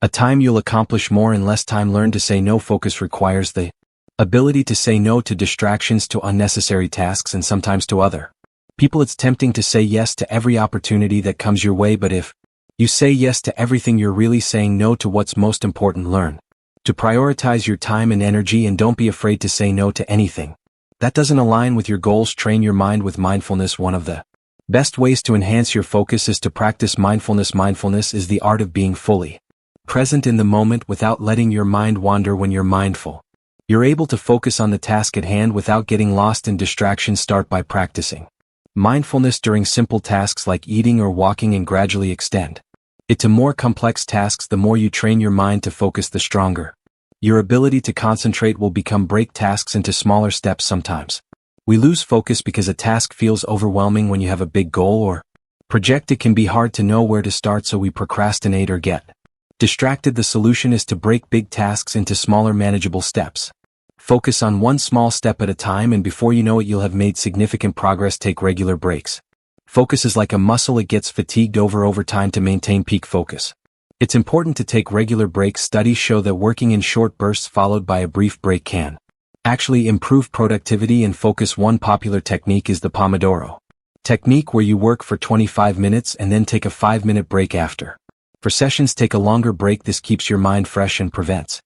[SPEAKER 1] a time, you'll accomplish more in less time. Learn to say no. Focus requires the ability to say no to distractions, to unnecessary tasks, and sometimes to other people. It's tempting to say yes to every opportunity that comes your way, but if you say yes to everything, you're really saying no to what's most important. Learn to prioritize your time and energy, and don't be afraid to say no to anything that doesn't align with your goals. Train your mind with mindfulness. One of the best ways to enhance your focus is to practice mindfulness. Mindfulness is the art of being fully present in the moment without letting your mind wander. When you're mindful, you're able to focus on the task at hand without getting lost in distractions. Start by practicing mindfulness during simple tasks like eating or walking, and gradually extend it to more complex tasks. The more you train your mind to focus, the stronger your ability to concentrate will become. Break tasks into smaller steps. Sometimes we lose focus because a task feels overwhelming. When you have a big goal or project, it can be hard to know where to start, so we procrastinate or get distracted. The solution is to break big tasks into smaller, manageable steps. Focus on one small step at a time, and before you know it, you'll have made significant progress. Take regular breaks. Focus is like a muscle. It gets fatigued over time. To maintain peak focus, it's important to take regular breaks. Studies show that working in short bursts followed by a brief break can actually improve productivity and focus. One popular technique is the Pomodoro technique, where you work for 25 minutes and then take a 5-minute break after. For sessions, take a longer break. This keeps your mind fresh and prevents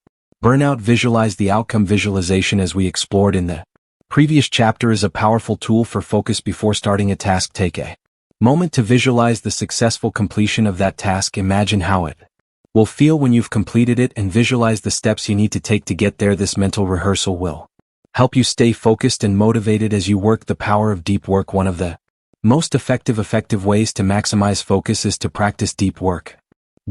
[SPEAKER 1] burnout. Visualize the outcome. Visualization, as we explored in the previous chapter, is a powerful tool for focus. Before starting a task, take a moment to visualize the successful completion of that task. Imagine how it will feel when you've completed it, and visualize the steps you need to take to get there. This mental rehearsal will help you stay focused and motivated as you work. The power of deep work. One of the most effective ways to maximize focus is to practice deep work.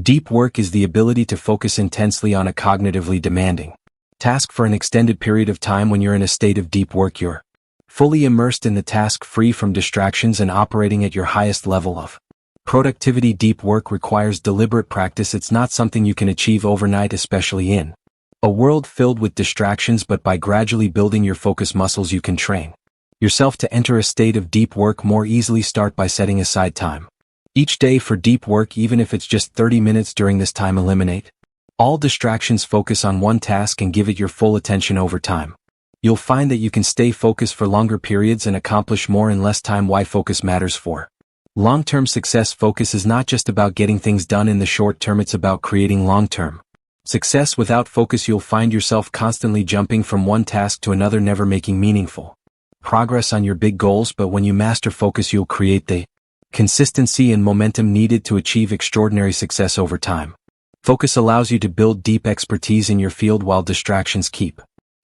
[SPEAKER 1] Deep work is the ability to focus intensely on a cognitively demanding task for an extended period of time. When you're in a state of deep work, you're fully immersed in the task, free from distractions, and operating at your highest level of productivity. Deep work requires deliberate practice. It's not something you can achieve overnight, especially in a world filled with distractions, but by gradually building your focus muscles, you can train yourself to enter a state of deep work more easily. Start by setting aside time each day for deep work, even if it's just 30 minutes. During this time, eliminate all distractions. Focus on one task and give it your full attention. Over time, you'll find that you can stay focused for longer periods and accomplish more in less time. Why focus matters for long-term success. Focus is not just about getting things done in the short term, it's about creating long-term success. Without focus, you'll find yourself constantly jumping from one task to another, never making meaningful progress on your big goals. But when you master focus, you'll create the consistency and momentum needed to achieve extraordinary success over time. Focus allows you to build deep expertise in your field while distractions keep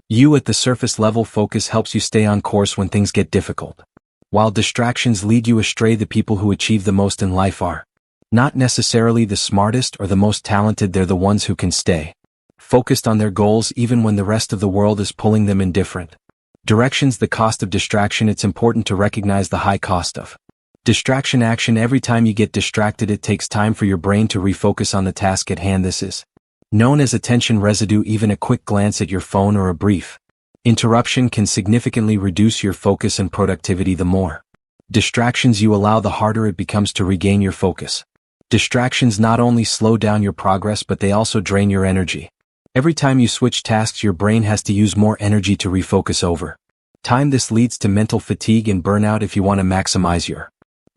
[SPEAKER 1] you at the surface level. Focus helps you stay on course when things get difficult. While distractions lead you astray, the people who achieve the most in life are not necessarily the smartest or the most talented. They're the ones who can stay focused on their goals even when the rest of the world is pulling them in different directions. The cost of distraction. It's important to recognize the high cost of distraction action. Every time you get distracted, it takes time for your brain to refocus on the task at hand. This is Known as attention residue, even a quick glance at your phone or a brief interruption can significantly reduce your focus and productivity. The more distractions you allow, the harder it becomes to regain your focus. Distractions not only slow down your progress, but they also drain your energy. Every time you switch tasks, your brain has to use more energy to refocus over time. This leads to mental fatigue and burnout. If you want to maximize your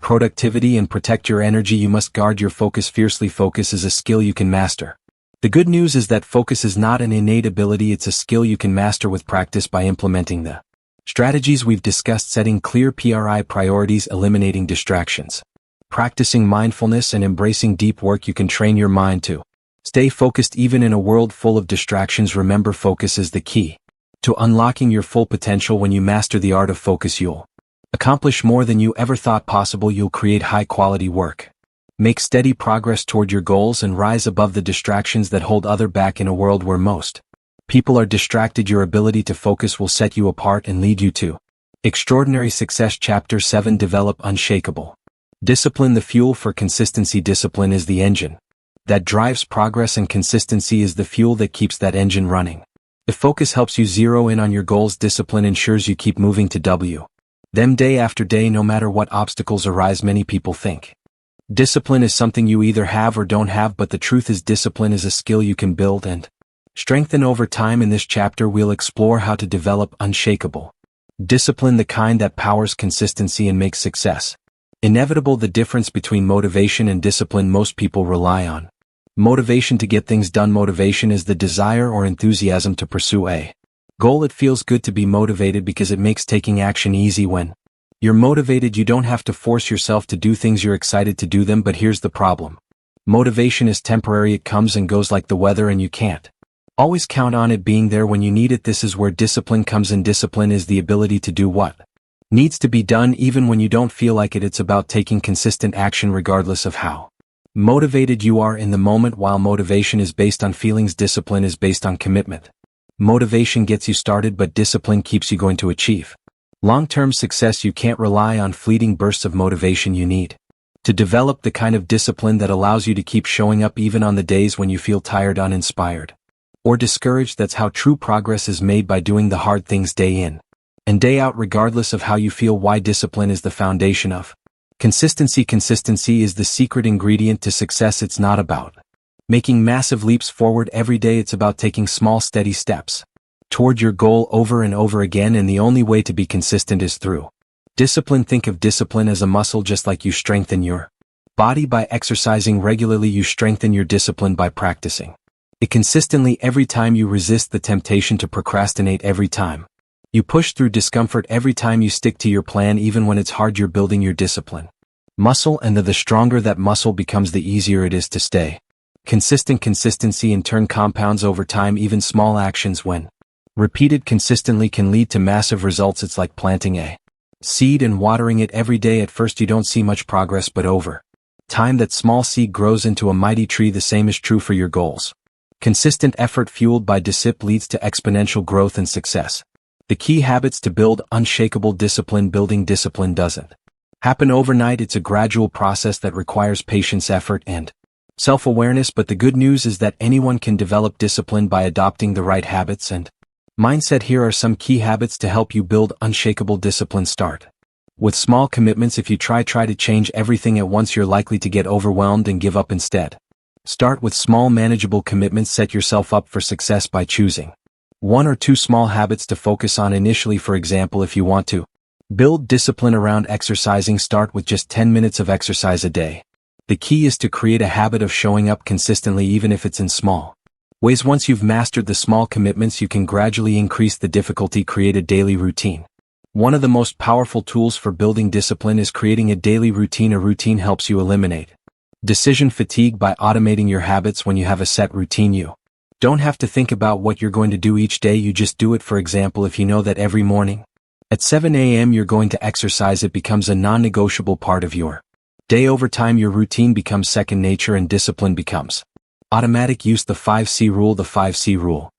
[SPEAKER 1] productivity and protect your energy, you must guard your focus fiercely. Focus is a skill you can master. The good news is that focus is not an innate ability, it's a skill you can master with practice by implementing the strategies we've discussed: setting clear priorities, eliminating distractions, practicing mindfulness, and embracing deep work. You can train your mind to stay focused even in a world full of distractions. Remember, focus is the key to unlocking your full potential. When you master the art of focus, you'll accomplish more than you ever thought possible. You'll create high-quality work, make steady progress toward your goals, and rise above the distractions that hold others back. In a world where most people are distracted, your ability to focus will set you apart and lead you to extraordinary success. Chapter 7: Develop unshakable discipline. The fuel for consistency. Discipline is the engine that drives progress, and consistency is the fuel that keeps that engine running. If focus helps you zero in on your goals, discipline ensures you keep moving to them day after day, no matter what obstacles arise. Many people think discipline is something you either have or don't have, but the truth is discipline is a skill you can build and strengthen over time. In this chapter, we'll explore how to develop unshakable discipline, the kind that powers consistency and makes success inevitable. The difference between motivation and discipline. Most people rely on motivation to get things done. Motivation is the desire or enthusiasm to pursue a goal. It feels good to be motivated because it makes taking action easy. When you're motivated, you don't have to force yourself to do things, you're excited to do them. But here's the problem. Motivation is temporary, it comes and goes like the weather, and you can't always count on it being there when you need it. This is where discipline comes in. Discipline is the ability to do what needs to be done even when you don't feel like it. It's about taking consistent action regardless of how motivated you are in the moment. While motivation is based on feelings, discipline is based on commitment. Motivation gets you started, but discipline keeps you going to achieve long-term success. You can't rely on fleeting bursts of motivation. You need to develop the kind of discipline that allows you to keep showing up even on the days when you feel tired, uninspired, or discouraged. That's how true progress is made, by doing the hard things day in and day out, regardless of how you feel. Why discipline is the foundation of consistency. Consistency is the secret ingredient to success. It's not about making massive leaps forward every day, it's about taking small, steady steps toward your goal over and over again, and the only way to be consistent is through discipline. Think of discipline as a muscle. Just like you strengthen your body by exercising regularly, you strengthen your discipline by practicing it consistently. Every time you resist the temptation to procrastinate, every time you push through discomfort, every time you stick to your plan even when it's hard, you're building your discipline muscle, and the stronger that muscle becomes, the easier it is to stay consistent. Consistency in turn compounds over time. Even small actions, when repeated consistently, can lead to massive results. It's like planting a seed and watering it every day. At first you don't see much progress, but over time that small seed grows into a mighty tree. The same is true for your goals. Consistent effort fueled by discipline leads to exponential growth and success. The key habits to build unshakable discipline. Building discipline doesn't happen overnight. It's a gradual process that requires patience, effort, and self-awareness. But the good news is that anyone can develop discipline by adopting the right habits and mindset. Here are some key habits to help you build unshakable discipline. Start with small commitments. If you try to change everything at once, you're likely to get overwhelmed and give up. Instead, start with small, manageable commitments. Set yourself up for success by choosing one or two small habits to focus on initially. For example, if you want to build discipline around exercising, start with just 10 minutes of exercise a day. The key is to create a habit of showing up consistently, even if it's in small ways. Once you've mastered the small commitments, you can gradually increase the difficulty. Create a daily routine. One of the most powerful tools for building discipline is creating a daily routine. A routine helps you eliminate decision fatigue by automating your habits. When you have a set routine, you don't have to think about what you're going to do each day, you just do it. For example, if you know that every morning at 7 a.m. you're going to exercise, it becomes a non-negotiable part of your day. Over time, your routine becomes second nature and discipline becomes automatic use. The 5C rule. The 5C rule,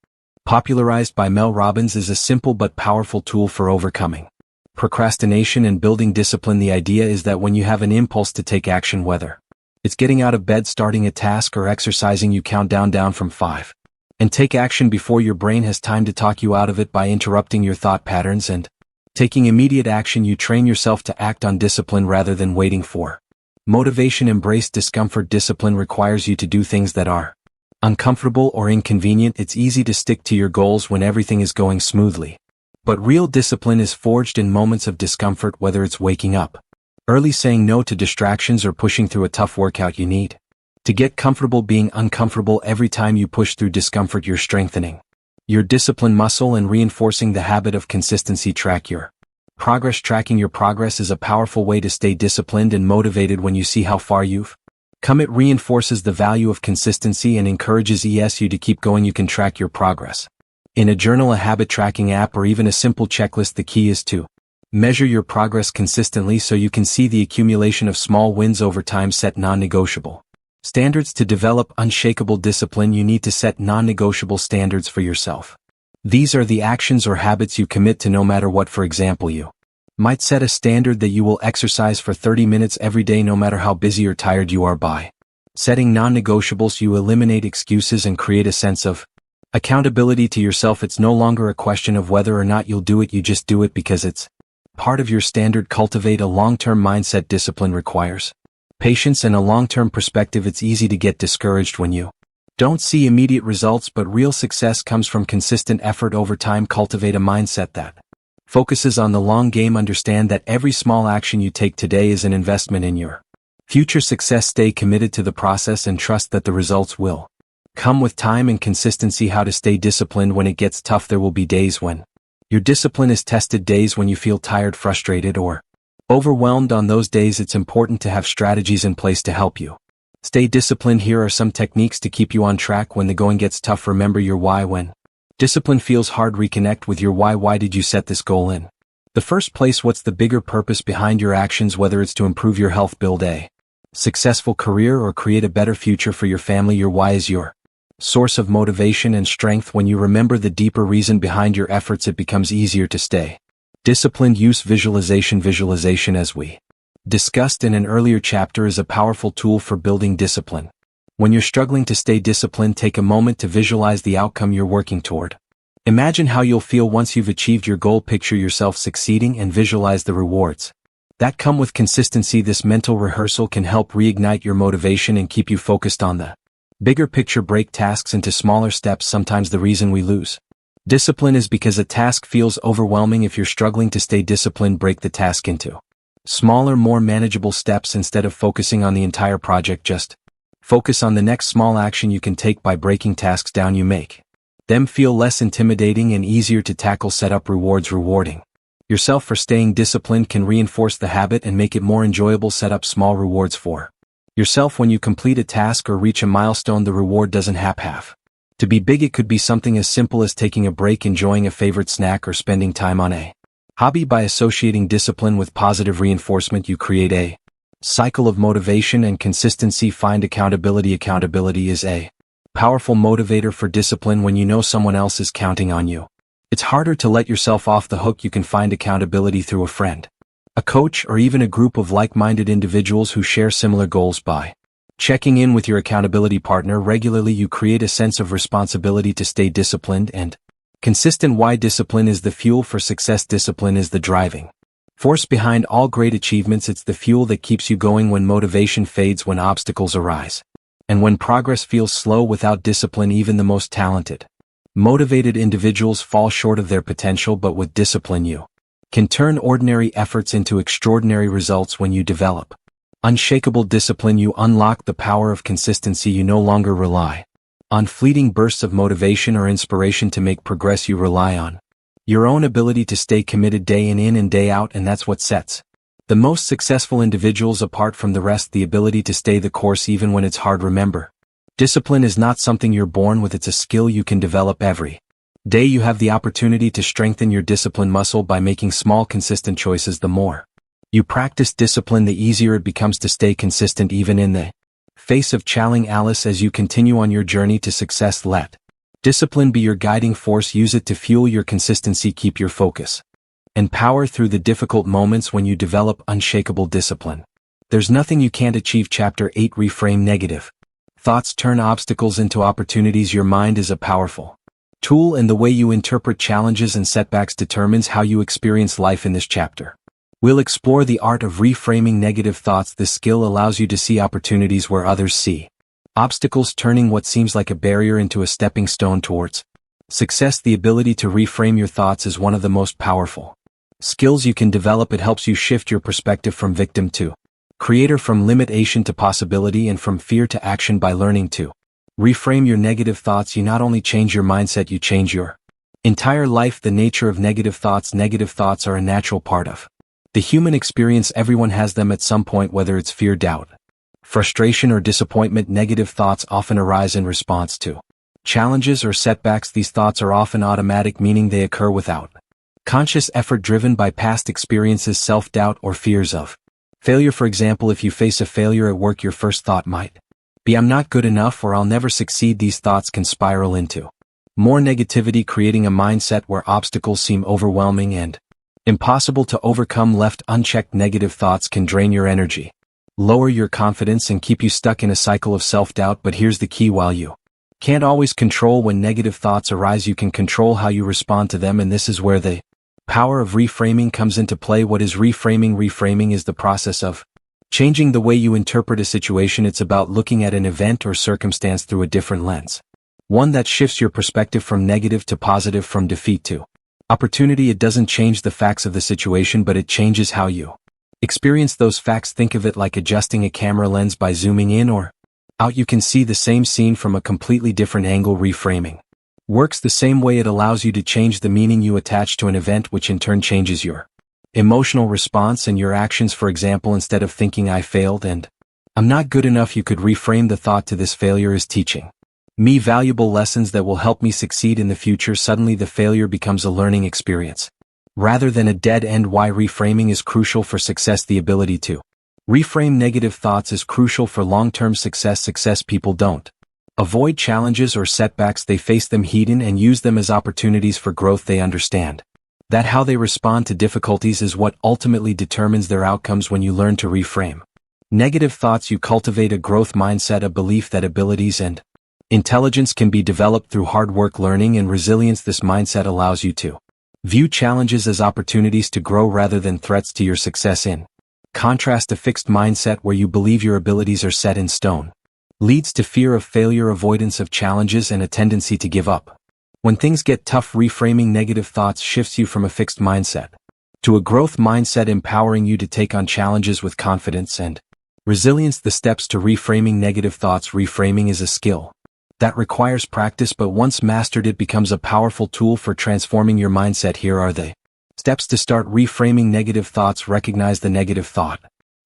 [SPEAKER 1] popularized by Mel Robbins, is a simple but powerful tool for overcoming procrastination and building discipline. The idea is that when you have an impulse to take action, whether It's getting out of bed, starting a task, or exercising. You count down from 5. And take action before your brain has time to talk you out of it by interrupting your thought patterns, and taking immediate action. You train yourself to act on discipline rather than waiting for motivation. Embrace discomfort. Discipline requires you to do things that are uncomfortable or inconvenient. It's easy to stick to your goals when everything is going smoothly. But real discipline is forged in moments of discomfort, whether it's waking up early, saying no to distractions, or pushing through a tough workout. You need to get comfortable being uncomfortable. Every time you push through discomfort, you're strengthening your discipline muscle and reinforcing the habit of consistency. Track your progress. Tracking your progress is a powerful way to stay disciplined and motivated. When you see how far you've come, it reinforces the value of consistency and encourages you to keep going. You can track your progress in a journal, a habit tracking app, or even a simple checklist. The key is to measure your progress consistently so you can see the accumulation of small wins over time. Set non-negotiable standards. To develop unshakable discipline, you need to set non-negotiable standards for yourself. These are the actions or habits you commit to no matter what. For example, you might set a standard that you will exercise for 30 minutes every day no matter how busy or tired you are. By setting non-negotiables, you eliminate excuses and create a sense of accountability to yourself. It's no longer a question of whether or not you'll do it, you just do it because it's part of your standard. Cultivate a long-term mindset. Discipline requires patience and a long-term perspective. It's easy to get discouraged when you don't see immediate results, but real success comes from consistent effort over time. Cultivate a mindset that focuses on the long game. Understand that every small action you take today is an investment in your future success. Stay committed to the process and trust that the results will come with time and consistency. How to stay disciplined when it gets tough. There will be days when your discipline is tested, days when you feel tired, frustrated, or overwhelmed. On those days, it's important to have strategies in place to help you stay disciplined. Here are some techniques to keep you on track when the going gets tough. Remember your why. When discipline feels hard, reconnect with your why. Why did you set this goal in the first place? What's the bigger purpose behind your actions? Whether it's to improve your health, build a successful career, or create a better future for your family, your why is your source of motivation and strength. When you remember the deeper reason behind your efforts, it becomes easier to stay disciplined. Use visualization. Visualization, as we discussed in an earlier chapter, is a powerful tool for building discipline. When you're struggling to stay disciplined, take a moment to visualize the outcome you're working toward. Imagine how you'll feel once you've achieved your goal. Picture yourself succeeding and visualize the rewards that come with consistency. This mental rehearsal can help reignite your motivation and keep you focused on the bigger picture. Break tasks into smaller steps. Sometimes the reason we lose discipline is because a task feels overwhelming. If you're struggling to stay disciplined, break the task into smaller, more manageable steps. Instead of focusing on the entire project, just focus on the next small action you can take. By breaking tasks down, you make them feel less intimidating and easier to tackle. Set up rewards. Rewarding yourself for staying disciplined can reinforce the habit and make it more enjoyable. Set up small rewards for yourself when you complete a task or reach a milestone. The reward doesn't have to be big. It could be something as simple as taking a break, enjoying a favorite snack, or spending time on a hobby. By associating discipline with positive reinforcement, you create a cycle of motivation and consistency. Find accountability. Accountability is a powerful motivator for discipline. When you know someone else is counting on you, it's harder to let yourself off the hook. You can find accountability through a friend, a coach, or even a group of like-minded individuals who share similar goals. By checking in with your accountability partner regularly, you create a sense of responsibility to stay disciplined and consistent. Why discipline is the fuel for success. Discipline is the driving force behind all great achievements. It's the fuel that keeps you going when motivation fades, when obstacles arise, and when progress feels slow. Without discipline, even the most talented, motivated individuals fall short of their potential. But with discipline, you can turn ordinary efforts into extraordinary results. When you develop unshakable discipline, you unlock the power of consistency. You no longer rely on fleeting bursts of motivation or inspiration to make progress. You rely on your own ability to stay committed day in and day out, and that's what sets the most successful individuals apart from the rest. The ability to stay the course even when it's hard. Remember, discipline is not something you're born with, it's a skill you can develop every day. You have the opportunity to strengthen your discipline muscle by making small, consistent choices. The more you practice discipline, the easier it becomes to stay consistent even in the face of challenge. Alice, as you continue on your journey to success, let discipline be your guiding force. Use it to fuel your consistency. Keep your focus and power through the difficult moments. When you develop unshakable discipline, There's nothing you can't achieve. Chapter 8. Reframe negative thoughts. Turn obstacles into opportunities. Your mind is a powerful tool, and the way you interpret challenges and setbacks determines how you experience life. In this chapter, we'll explore the art of reframing negative thoughts. This skill allows you to see opportunities where others see obstacles, turning what seems like a barrier into a stepping stone towards success. The ability to reframe your thoughts is one of the most powerful skills you can develop. It helps you shift your perspective from victim to creator, from limitation to possibility, and from fear to action. By learning to reframe your negative thoughts, you not only change your mindset, you change your entire life. The nature of negative thoughts. Negative thoughts are a natural part of the human experience. Everyone has them at some point, whether it's fear, doubt, frustration, or disappointment. Negative thoughts often arise in response to challenges or setbacks. These thoughts are often automatic, meaning they occur without conscious effort, driven by past experiences, self-doubt, or fears of failure. For example, if you face a failure at work, your first thought might be, "I'm not good enough," or "I'll never succeed." These thoughts can spiral into more negativity, creating a mindset where obstacles seem overwhelming and impossible to overcome. Left unchecked, negative thoughts can drain your energy, lower your confidence, and keep you stuck in a cycle of self-doubt. But here's the key: while you can't always control when negative thoughts arise, you can control how you respond to them, and this is where the power of reframing comes into play. What is reframing? Reframing is the process of changing the way you interpret a situation. It's about looking at an event or circumstance through a different lens, one that shifts your perspective from negative to positive, from defeat to opportunity. It doesn't change the facts of the situation, but it changes how you experience those facts. Think of it like adjusting a camera lens. By zooming in or out, you can see the same scene from a completely different angle. Reframing works the same way. It allows you to change the meaning you attach to an event, which in turn changes your emotional response and your actions. For example, instead of thinking "I failed and I'm not good enough," you could reframe the thought to "This failure is teaching me valuable lessons that will help me succeed in the future." Suddenly the failure becomes a learning experience rather than a dead end. Why reframing is crucial for success. The ability to reframe negative thoughts is crucial for long-term success. Success people don't avoid challenges or setbacks, they face them head on and use them as opportunities for growth. They understand that how they respond to difficulties is what ultimately determines their outcomes. When you learn to reframe negative thoughts, you cultivate a growth mindset, a belief that abilities and intelligence can be developed through hard work, learning, and resilience. This mindset allows you to view challenges as opportunities to grow rather than threats to your success. In contrast, a fixed mindset where you believe your abilities are set in stone leads to fear of failure, avoidance of challenges, and a tendency to give up when things get tough. Reframing negative thoughts shifts you from a fixed mindset to a growth mindset, empowering you to take on challenges with confidence and resilience. The steps to reframing negative thoughts. Reframing is a skill that requires practice, but once mastered, it becomes a powerful tool for transforming your mindset. Here are the steps to start reframing negative thoughts. Recognize the negative thought.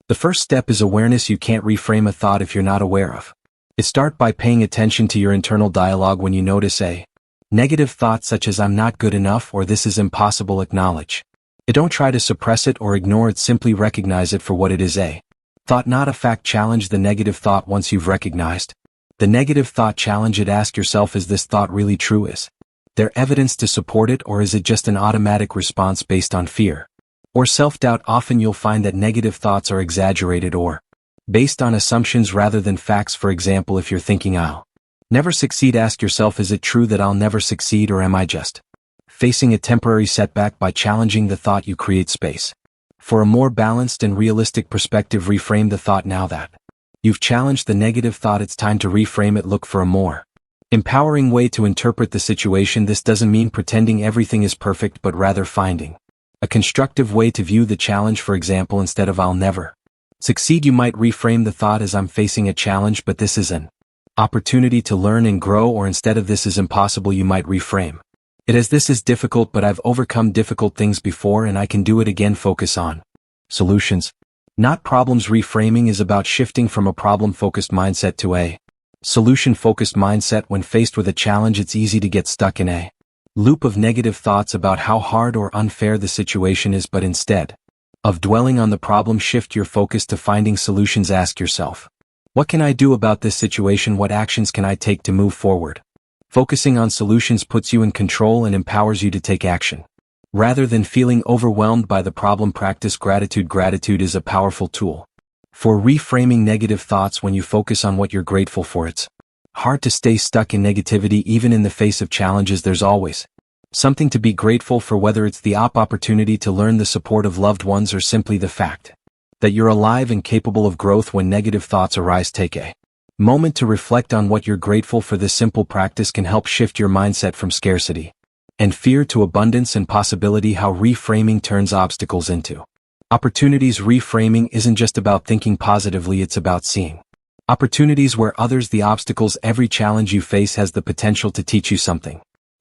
[SPEAKER 1] The first step is awareness. You can't reframe a thought if you're not aware of it. Start by paying attention to your internal dialogue. When you notice a negative thought such as "I'm not good enough" or "This is impossible," acknowledge it. Don't try to suppress it or ignore it. Simply recognize it for what it is, a thought, not a fact. Challenge the negative thought. Once you've recognized the negative thought, challenge it. Ask yourself, is this thought really true? Is there evidence to support it, or is it just an automatic response based on fear or self-doubt? Often you'll find that negative thoughts are exaggerated or based on assumptions rather than facts. For example, if you're thinking "I'll never succeed," ask yourself, is it true that I'll never succeed, or am I just facing a temporary setback? By challenging the thought, you create space for a more balanced and realistic perspective. Reframe the thought. Now that you've challenged the negative thought, it's time to reframe it. Look for a more empowering way to interpret the situation. This doesn't mean pretending everything is perfect, but rather finding a constructive way to view the challenge. For example, instead of "I'll never succeed," you might reframe the thought as "I'm facing a challenge, but this is an opportunity to learn and grow." Or instead of "This is impossible," you might reframe it as "This is difficult, but I've overcome difficult things before and I can do it again." Focus on solutions, not problems. Reframing is about shifting from a problem-focused mindset to a solution-focused mindset. When faced with a challenge, it's easy to get stuck in a loop of negative thoughts about how hard or unfair the situation is, but instead of dwelling on the problem, shift your focus to finding solutions. Ask yourself, what can I do about this situation? What actions can I take to move forward? Focusing on solutions puts you in control and empowers you to take action rather than feeling overwhelmed by the problem. Practice gratitude. Gratitude is a powerful tool For reframing negative thoughts when you focus on what you're grateful for, it's hard to stay stuck in negativity even in the face of challenges. There's always something to be grateful for, whether it's the opportunity to learn, the support of loved ones, or simply the fact that you're alive and capable of growth. When negative thoughts arise, take a moment to reflect on what you're grateful for. This simple practice can help shift your mindset from scarcity and fear to abundance and possibility. How reframing turns obstacles into opportunities. Reframing isn't just about thinking positively, it's about seeing opportunities where others, the obstacles, every challenge you face has the potential to teach you something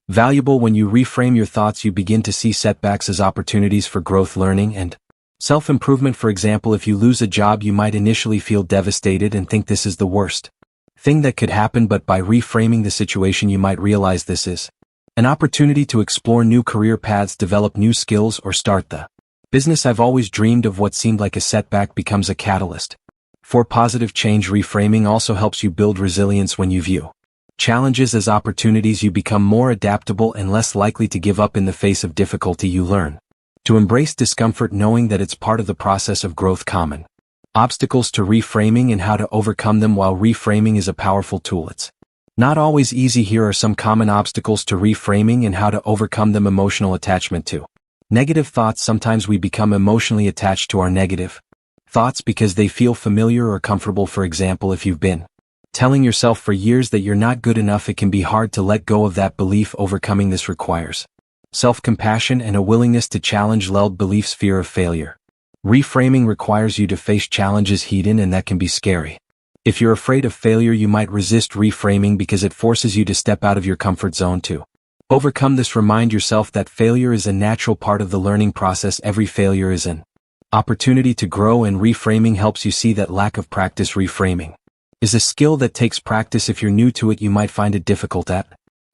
[SPEAKER 1] valuable. When you reframe your thoughts, you begin to see setbacks as opportunities for growth, learning, and self-improvement. For example, if you lose a job, you might initially feel devastated and think this is the worst thing that could happen, but by reframing the situation, you might realize this is an opportunity to explore new career paths, develop new skills, or start the business I've always dreamed of. What seemed like a setback becomes a catalyst for positive change. Reframing also helps you build resilience. When you view challenges as opportunities, you become more adaptable and less likely to give up in the face of difficulty. You learn to embrace discomfort, knowing that it's part of the process of growth. Common obstacles to reframing and how to overcome them. While reframing is a powerful tool, it's not always easy. Here are some common obstacles to reframing and how to overcome them. Emotional attachment to negative thoughts. Sometimes we become emotionally attached to our negative thoughts because they feel familiar or comfortable. For example, if you've been telling yourself for years that you're not good enough, it can be hard to let go of that belief. Overcoming this requires self-compassion and a willingness to challenge held beliefs. Fear of failure. Reframing requires you to face challenges head on, and that can be scary. If you're afraid of failure, you might resist reframing because it forces you to step out of your comfort zone. To overcome this, remind yourself that failure is a natural part of the learning process. Every failure is an opportunity to grow, and reframing helps you see that lack of practice. Reframing is a skill that takes practice. If you're new to it, you might find it difficult at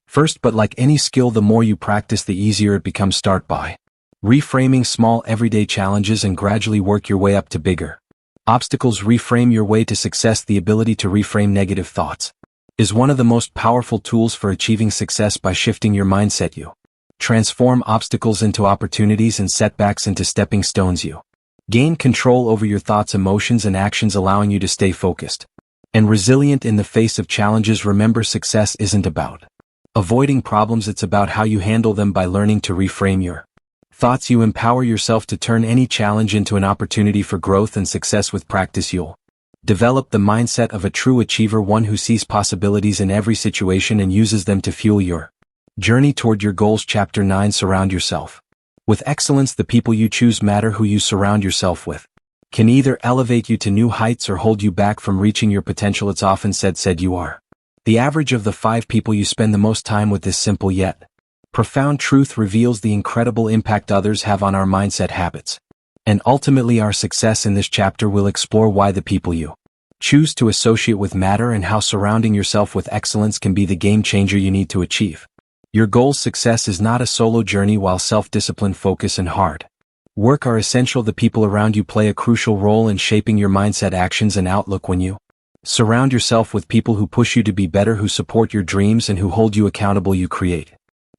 [SPEAKER 1] first, but like any skill, the more you practice, the easier it becomes. Start by reframing small everyday challenges and gradually work your way up to bigger obstacles. Reframe your way to success. The ability to reframe negative thoughts is one of the most powerful tools for achieving success. By shifting your mindset, you transform obstacles into opportunities and setbacks into stepping stones. You gain control over your thoughts, emotions, and actions, allowing you to stay focused and resilient in the face of challenges. Remember, success isn't about avoiding problems, it's about how you handle them. By learning to reframe your thoughts, you empower yourself to turn any challenge into an opportunity for growth and success. With practice, you'll develop the mindset of a true achiever, one who sees possibilities in every situation and uses them to fuel your journey toward your goals. Chapter 9. Surround yourself with excellence. The people you choose matter. Who you surround yourself with can either elevate you to new heights or hold you back from reaching your potential. It's often said you are the average of the 5 people you spend the most time with. This simple yet profound truth reveals the incredible impact others have on our mindset, habits, and ultimately our success. In this chapter, we'll explore why the people you choose to associate with matter and how surrounding yourself with excellence can be the game changer you need to achieve your goals. Success is not a solo journey. While self-discipline, focus, and hard work are essential, the people around you play a crucial role in shaping your mindset, actions, and outlook. When you surround yourself with people who push you to be better, who support your dreams, and who hold you accountable, you create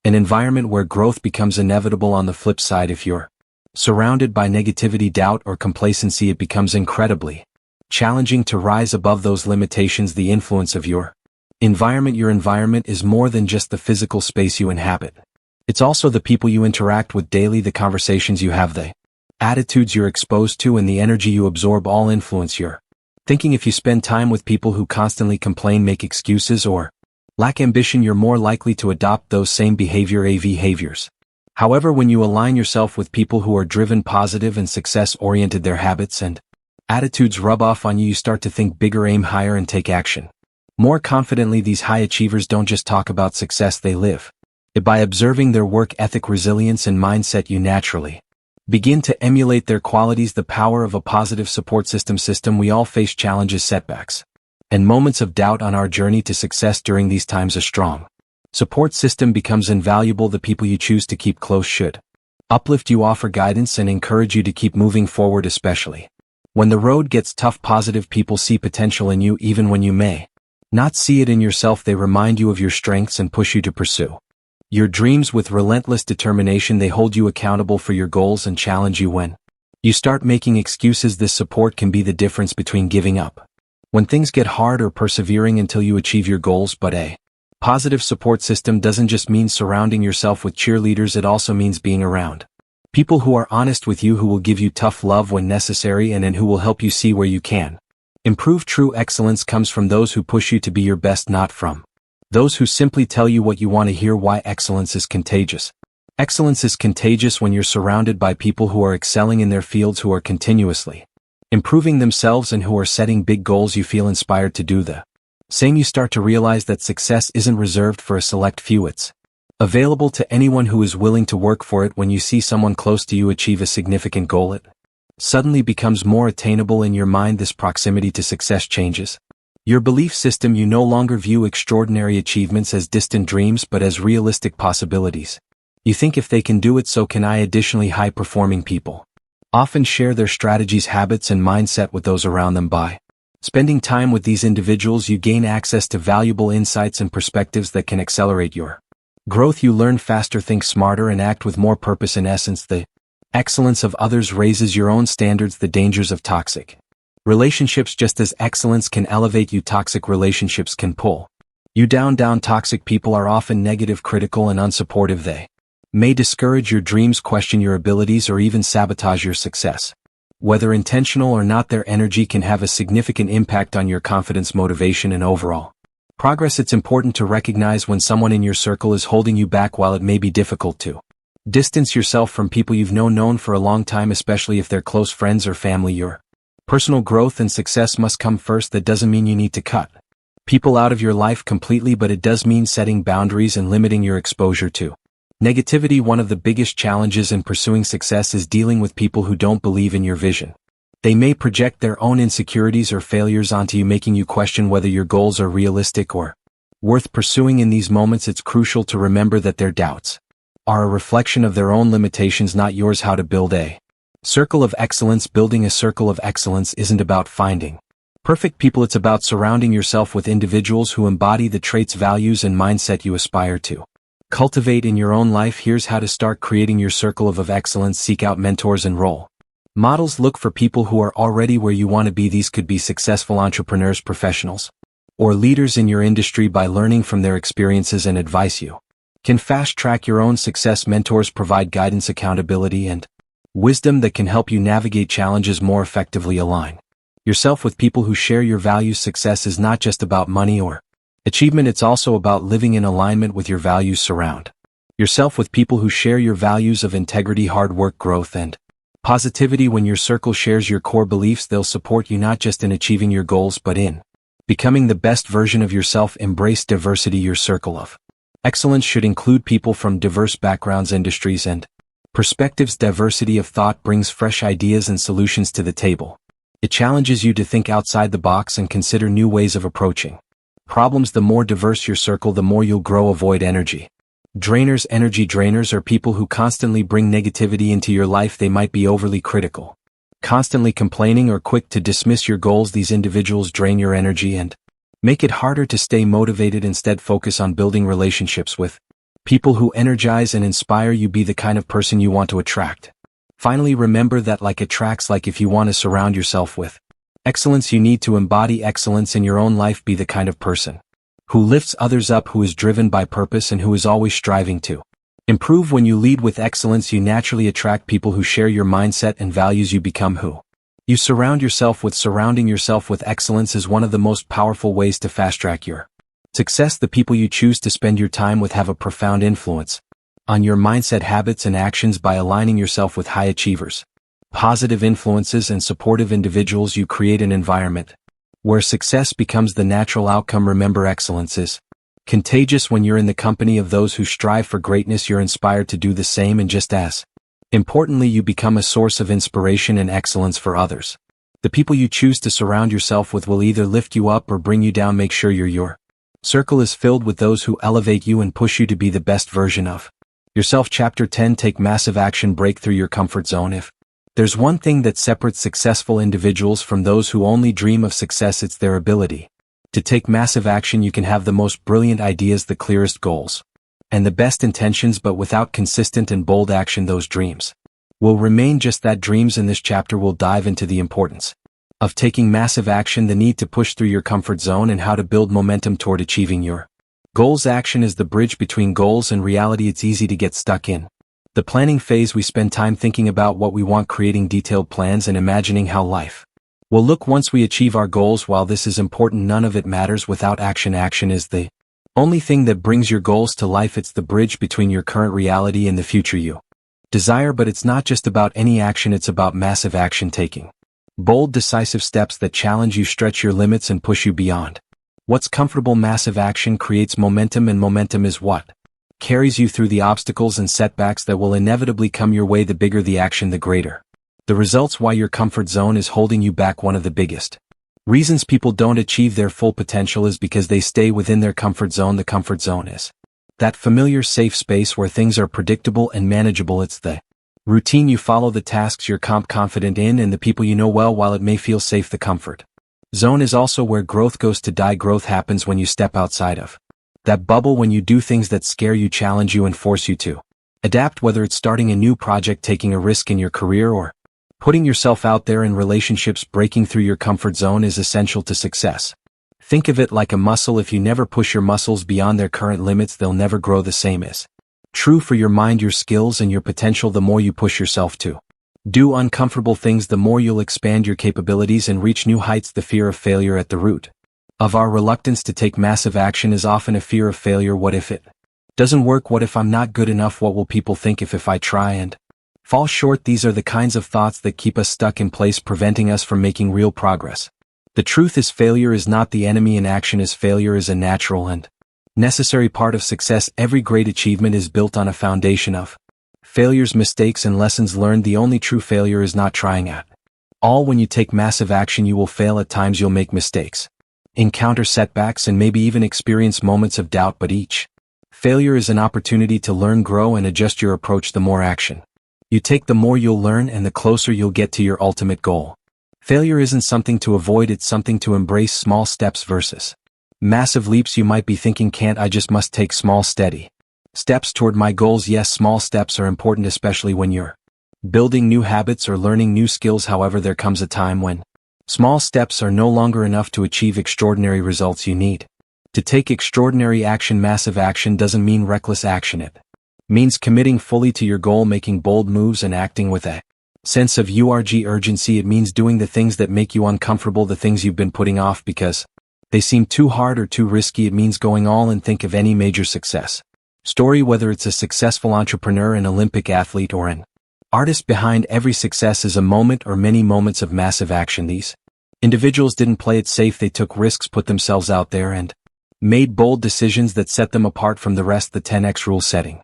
[SPEAKER 1] an environment where growth becomes inevitable. On the flip side, if you're surrounded by negativity, doubt, or complacency, it becomes incredibly challenging to rise above those limitations. The influence of your environment. Your environment is more than just the physical space you inhabit. It's also the people you interact with daily, the conversations you have, the attitudes you're exposed to, and the energy you absorb all influence your thinking. If you spend time with people who constantly complain, make excuses, or lack ambition, you're more likely to adopt those same behaviors. However, when you align yourself with people who are driven, positive, and success-oriented, their habits and attitudes rub off on you. You start to think bigger, aim higher, and take action more confidently. These high achievers don't just talk about success, they live it. By observing their work ethic, resilience, and mindset, you naturally begin to emulate their qualities. The power of a positive support system. We all face challenges, setbacks, and moments of doubt on our journey to success. During these times, a strong support system becomes invaluable. The people you choose to keep close should uplift you, offer guidance, and encourage you to keep moving forward, especially when the road gets tough. Positive people see potential in you even when you may not see it in yourself. They remind you of your strengths and push you to pursue your dreams with relentless determination. They hold you accountable for your goals and challenge you when You start making excuses. This support can be the difference between giving up when things get hard or persevering until you achieve your goals. But a positive support system doesn't just mean surrounding yourself with cheerleaders, it also means being around people who are honest with you, who will give you tough love when necessary, and who will help you see where you can improve. True excellence comes from those who push you to be your best, not from those who simply tell you what you want to hear. Why excellence is contagious. Excellence is contagious when you're surrounded by people who are excelling in their fields, who are continuously improving themselves, and who are setting big goals. You feel inspired to do the same. You start to realize that success isn't reserved for a select few. It's available to anyone who is willing to work for it. When you see someone close to you achieve a significant goal, it suddenly becomes more attainable in your mind. This proximity to success changes your belief system. You no longer view extraordinary achievements as distant dreams, but as realistic possibilities. You think, if they can do it, so can I. Additionally, high-performing people often share their strategies, habits, and mindset with those around them. By spending time with these individuals, you gain access to valuable insights and perspectives that can accelerate your growth. You learn faster, think smarter, and act with more purpose. In essence, the excellence of others raises your own standards. The dangers of toxic relationships. Just as excellence can elevate you, toxic relationships can pull you down. Toxic people are often negative, critical, and unsupportive. They may discourage your dreams, question your abilities, or even sabotage your success. Whether intentional or not, their energy can have a significant impact on your confidence, motivation, and overall progress. It's important to recognize when someone in your circle is holding you back. While it may be difficult to distance yourself from people you've known for a long time, especially if they're close friends or family, your personal growth and success must come first. That doesn't mean you need to cut people out of your life completely, but it does mean setting boundaries and limiting your exposure to negativity. One of the biggest challenges in pursuing success is dealing with people who don't believe in your vision. They may project their own insecurities or failures onto you, making you question whether your goals are realistic or worth pursuing. In these moments, it's crucial to remember that their doubts are a reflection of their own limitations, not yours. How to build a circle of excellence. Building a circle of excellence isn't about finding perfect people. It's about surrounding yourself with individuals who embody the traits, values, and mindset you aspire to cultivate in your own life. Here's how to start creating your circle of excellence. Seek out mentors and role models. Look for people who are already where you want to be. These could be successful entrepreneurs, professionals, or leaders in your industry. By learning from their experiences and advice, you can fast-track your own success. Mentors provide guidance, accountability, and wisdom that can help you navigate challenges more effectively. Align yourself with people who share your values. Success is not just about money or achievement, it's also about living in alignment with your values. Surround yourself with people who share your values of integrity, hard work, growth, and positivity. When your circle shares your core beliefs, they'll support you not just in achieving your goals, but in becoming the best version of yourself. Embrace diversity. Your circle of excellence should include people from diverse backgrounds, industries, and perspectives. Diversity of thought brings fresh ideas and solutions to the table. It challenges you to think outside the box and consider new ways of approaching problems. The more diverse your circle, the more you'll grow. Avoid energy drainers. Energy drainers are people who constantly bring negativity into your life. They might be overly critical, constantly complaining, or quick to dismiss your goals. These individuals drain your energy and make it harder to stay motivated. Instead, focus on building relationships with people who energize and inspire you. Be the kind of person you want to attract. Finally, remember that like attracts like. If you want to surround yourself with excellence, you need to embody excellence in your own life. Be the kind of person who lifts others up, who is driven by purpose, and who is always striving to improve. When you lead with excellence, you naturally attract people who share your mindset and values. You become who you surround yourself with. Surrounding yourself with excellence is one of the most powerful ways to fast-track your success. The people you choose to spend your time with have a profound influence on your mindset, habits, and actions. By aligning yourself with high achievers, positive influences, and supportive individuals, you create an environment where success becomes the natural outcome. Remember, excellence is contagious. When you're in the company of those who strive for greatness, you're inspired to do the same, and just as importantly, you become a source of inspiration and excellence for others. The people you choose to surround yourself with will either lift you up or bring you down. Make sure your circle is filled with those who elevate you and push you to be the best version of yourself. Chapter 10. Take massive action. Break through your comfort zone. If there's one thing that separates successful individuals from those who only dream of success, it's their ability to take massive action. You can have the most brilliant ideas, the clearest goals, and the best intentions, but without consistent and bold action, those dreams will remain just that. Dreams. In this chapter we'll dive into the importance of taking massive action, the need to push through your comfort zone, and how to build momentum toward achieving your goals. Action is the bridge between goals and reality. It's easy to get stuck in the planning phase. We spend time thinking about what we want, creating detailed plans, and imagining how life will look once we achieve our goals. While this is important, none of it matters without action. Action is the only thing that brings your goals to life. It's the bridge between your current reality and the future you desire. But it's not just about any action, it's about massive action, taking bold, decisive steps that challenge you, stretch your limits, and push you beyond what's comfortable. Massive action creates momentum, and momentum is what carries you through the obstacles and setbacks that will inevitably come your way. The bigger the action, the greater the results. Why your comfort zone is holding you back. One of the biggest reasons people don't achieve their full potential is because they stay within their comfort zone. The comfort zone is that familiar, safe space where things are predictable and manageable. It's the routine you follow, the tasks you're confident in, and the people you know well. While it may feel safe, the comfort zone is also where growth goes to die. Growth happens when you step outside of that bubble, when you do things that scare you, challenge you, and force you to adapt. Whether it's starting a new project, taking a risk in your career, or putting yourself out there in relationships, breaking through your comfort zone is essential to success. Think of it like a muscle. If you never push your muscles beyond their current limits, they'll never grow. The same is true for your mind, your skills, and your potential. The more you push yourself to do uncomfortable things, the more you'll expand your capabilities and reach new heights. The fear of failure. At the root of our reluctance to take massive action is often a fear of failure. What if it doesn't work? What if I'm not good enough? What will people think if I try and fall short? These are the kinds of thoughts that keep us stuck in place, preventing us from making real progress. The truth is, failure is not the enemy, and action is failure is a natural and necessary part of success. Every great achievement is built on a foundation of failures, mistakes, and lessons learned. The only true failure is not trying at all. When you take massive action, you will fail. At times you'll make mistakes, encounter setbacks, and maybe even experience moments of doubt. But each failure is an opportunity to learn, grow, and adjust your approach. The more action you take, the more you'll learn, and the closer you'll get to your ultimate goal. Failure isn't something to avoid, it's something to embrace. Small steps versus massive leaps. You might be thinking, can't I just must take small, steady steps toward my goals? Yes, small steps are important, especially when you're building new habits or learning new skills. However, there comes a time when small steps are no longer enough to achieve extraordinary results. You need to take extraordinary action. Massive action doesn't mean reckless action. It means committing fully to your goal, making bold moves, and acting with a sense of urgency. It means doing the things that make you uncomfortable, the things you've been putting off because they seem too hard or too risky. It means going all in. Think of any major success story, whether it's a successful entrepreneur, an Olympic athlete, or an artist. Behind every success is a moment or many moments of massive action. These individuals didn't play it safe. They took risks, put themselves out there, and made bold decisions that set them apart from the rest. The 10x rule: setting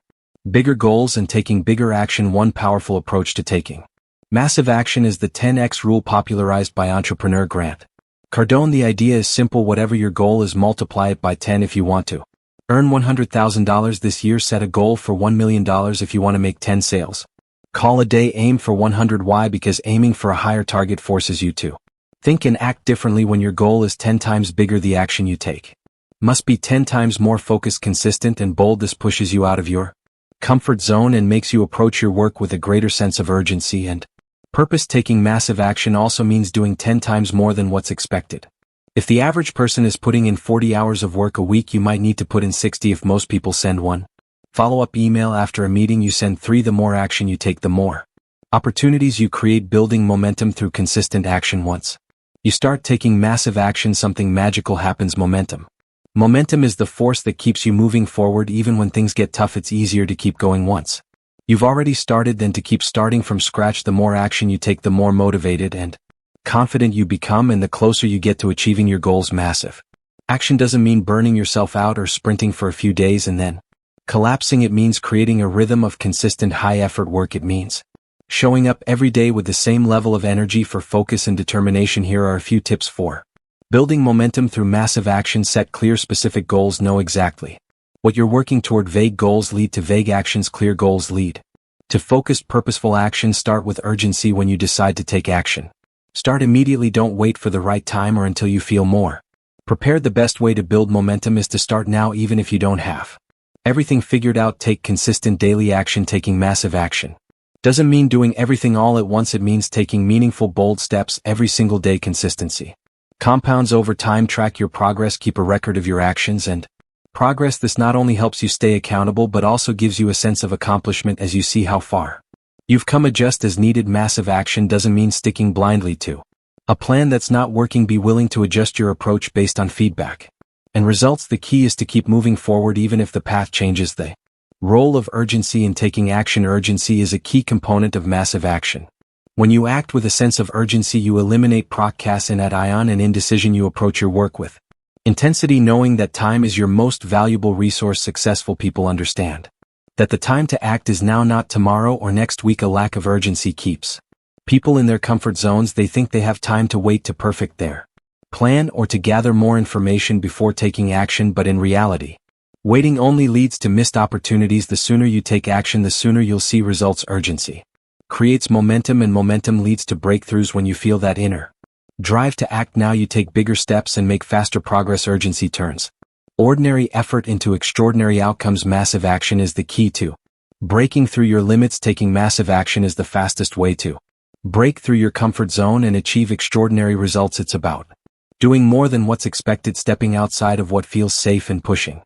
[SPEAKER 1] bigger goals and taking bigger action. One powerful approach to taking massive action is the 10x rule, popularized by entrepreneur Grant Cardone. The idea is simple: whatever your goal is, multiply it by 10. If you want to earn $100,000 this year, set a goal for $1 million. If you want to make 10 sales call a day, aim for 100. Why? Because aiming for a higher target forces you to think and act differently. When your goal is 10 times bigger, the action you take must be 10 times more focused, consistent, and bold. This pushes you out of your comfort zone and makes you approach your work with a greater sense of urgency and purpose. Taking massive action also means doing 10 times more than what's expected. If the average person is putting in 40 hours of work a week, you might need to put in 60. If most people send one follow-up email after a meeting, you send 3. The more action you take, the more opportunities you create. Building momentum through consistent action. Once you start taking massive action, something magical happens. Momentum is the force that keeps you moving forward. Even when things get tough, it's easier to keep going once you've already started than to keep starting from scratch. The more action you take, the more motivated and confident you become, and the closer you get to achieving your goals. Massive action doesn't mean burning yourself out or sprinting for a few days and then collapsing. It means creating a rhythm of consistent, high-effort work. It means showing up every day with the same level of energy, for focus and determination. Here are a few tips for building momentum through massive action. Set clear, specific goals. Know exactly what you're working toward. Vague goals lead to vague actions. Clear goals lead to focused, purposeful action. Start with urgency. When you decide to take action, start immediately. Don't wait for the right time or until you feel more prepared. The best way to build momentum is to start now, even if you don't have everything figured out. Take consistent daily action. Taking massive action Doesn't mean doing everything all at once, it means taking meaningful, bold steps every single day. Consistency compounds over time. Track your progress, keep a record of your actions and progress. This not only helps you stay accountable but also gives you a sense of accomplishment as you see how far you've come. Adjust as needed. Massive action doesn't mean sticking blindly to a plan that's not working. Be willing to adjust your approach based on feedback and results. The key is to keep moving forward even if the path changes. The role of urgency in taking action. Urgency is a key component of massive action. When you act with a sense of urgency, you eliminate procrastination and indecision. You approach your work with intensity, knowing that time is your most valuable resource. Successful people understand that the time to act is now, not tomorrow or next week. A lack of urgency keeps people in their comfort zones. They think they have time to wait to perfect their plan or to gather more information before taking action, but in reality, waiting only leads to missed opportunities. The sooner you take action, the sooner you'll see results. Urgency creates momentum, and momentum leads to breakthroughs. When you feel that inner drive to act now, you take bigger steps and make faster progress. Urgency turns ordinary effort into extraordinary outcomes. Massive action is the key to breaking through your limits. Taking massive action is the fastest way to break through your comfort zone and achieve extraordinary results. It's about doing more than what's expected, stepping outside of what feels safe and pushing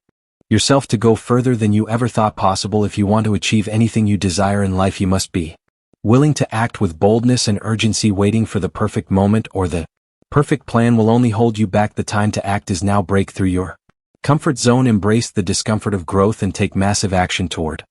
[SPEAKER 1] yourself to go further than you ever thought possible. If you want to achieve anything you desire in life, you must be willing to act with boldness and urgency. Waiting for the perfect moment or the perfect plan will only hold you back. The time to act is now. Break through your comfort zone. Embrace the discomfort of growth and take massive action toward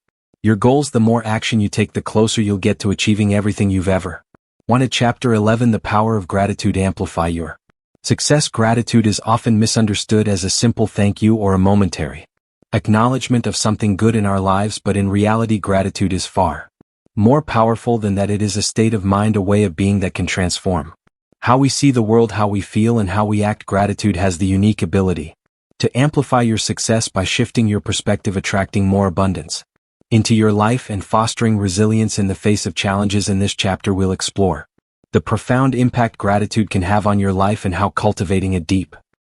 [SPEAKER 1] your goals. The more action you take, the closer you'll get to achieving everything you've ever wanted. Chapter 11: The Power of Gratitude. Amplify your success. Gratitude is often misunderstood as a simple thank you or a momentary acknowledgement of something good in our lives, but in reality, gratitude is far more powerful than that. It is a state of mind, a way of being that can transform how we see the world, how we feel, and how we act. Gratitude has the unique ability to amplify your success by shifting your perspective, attracting more abundance into your life, and fostering resilience in the face of challenges. In this chapter, we'll explore the profound impact gratitude can have on your life and how cultivating a deep,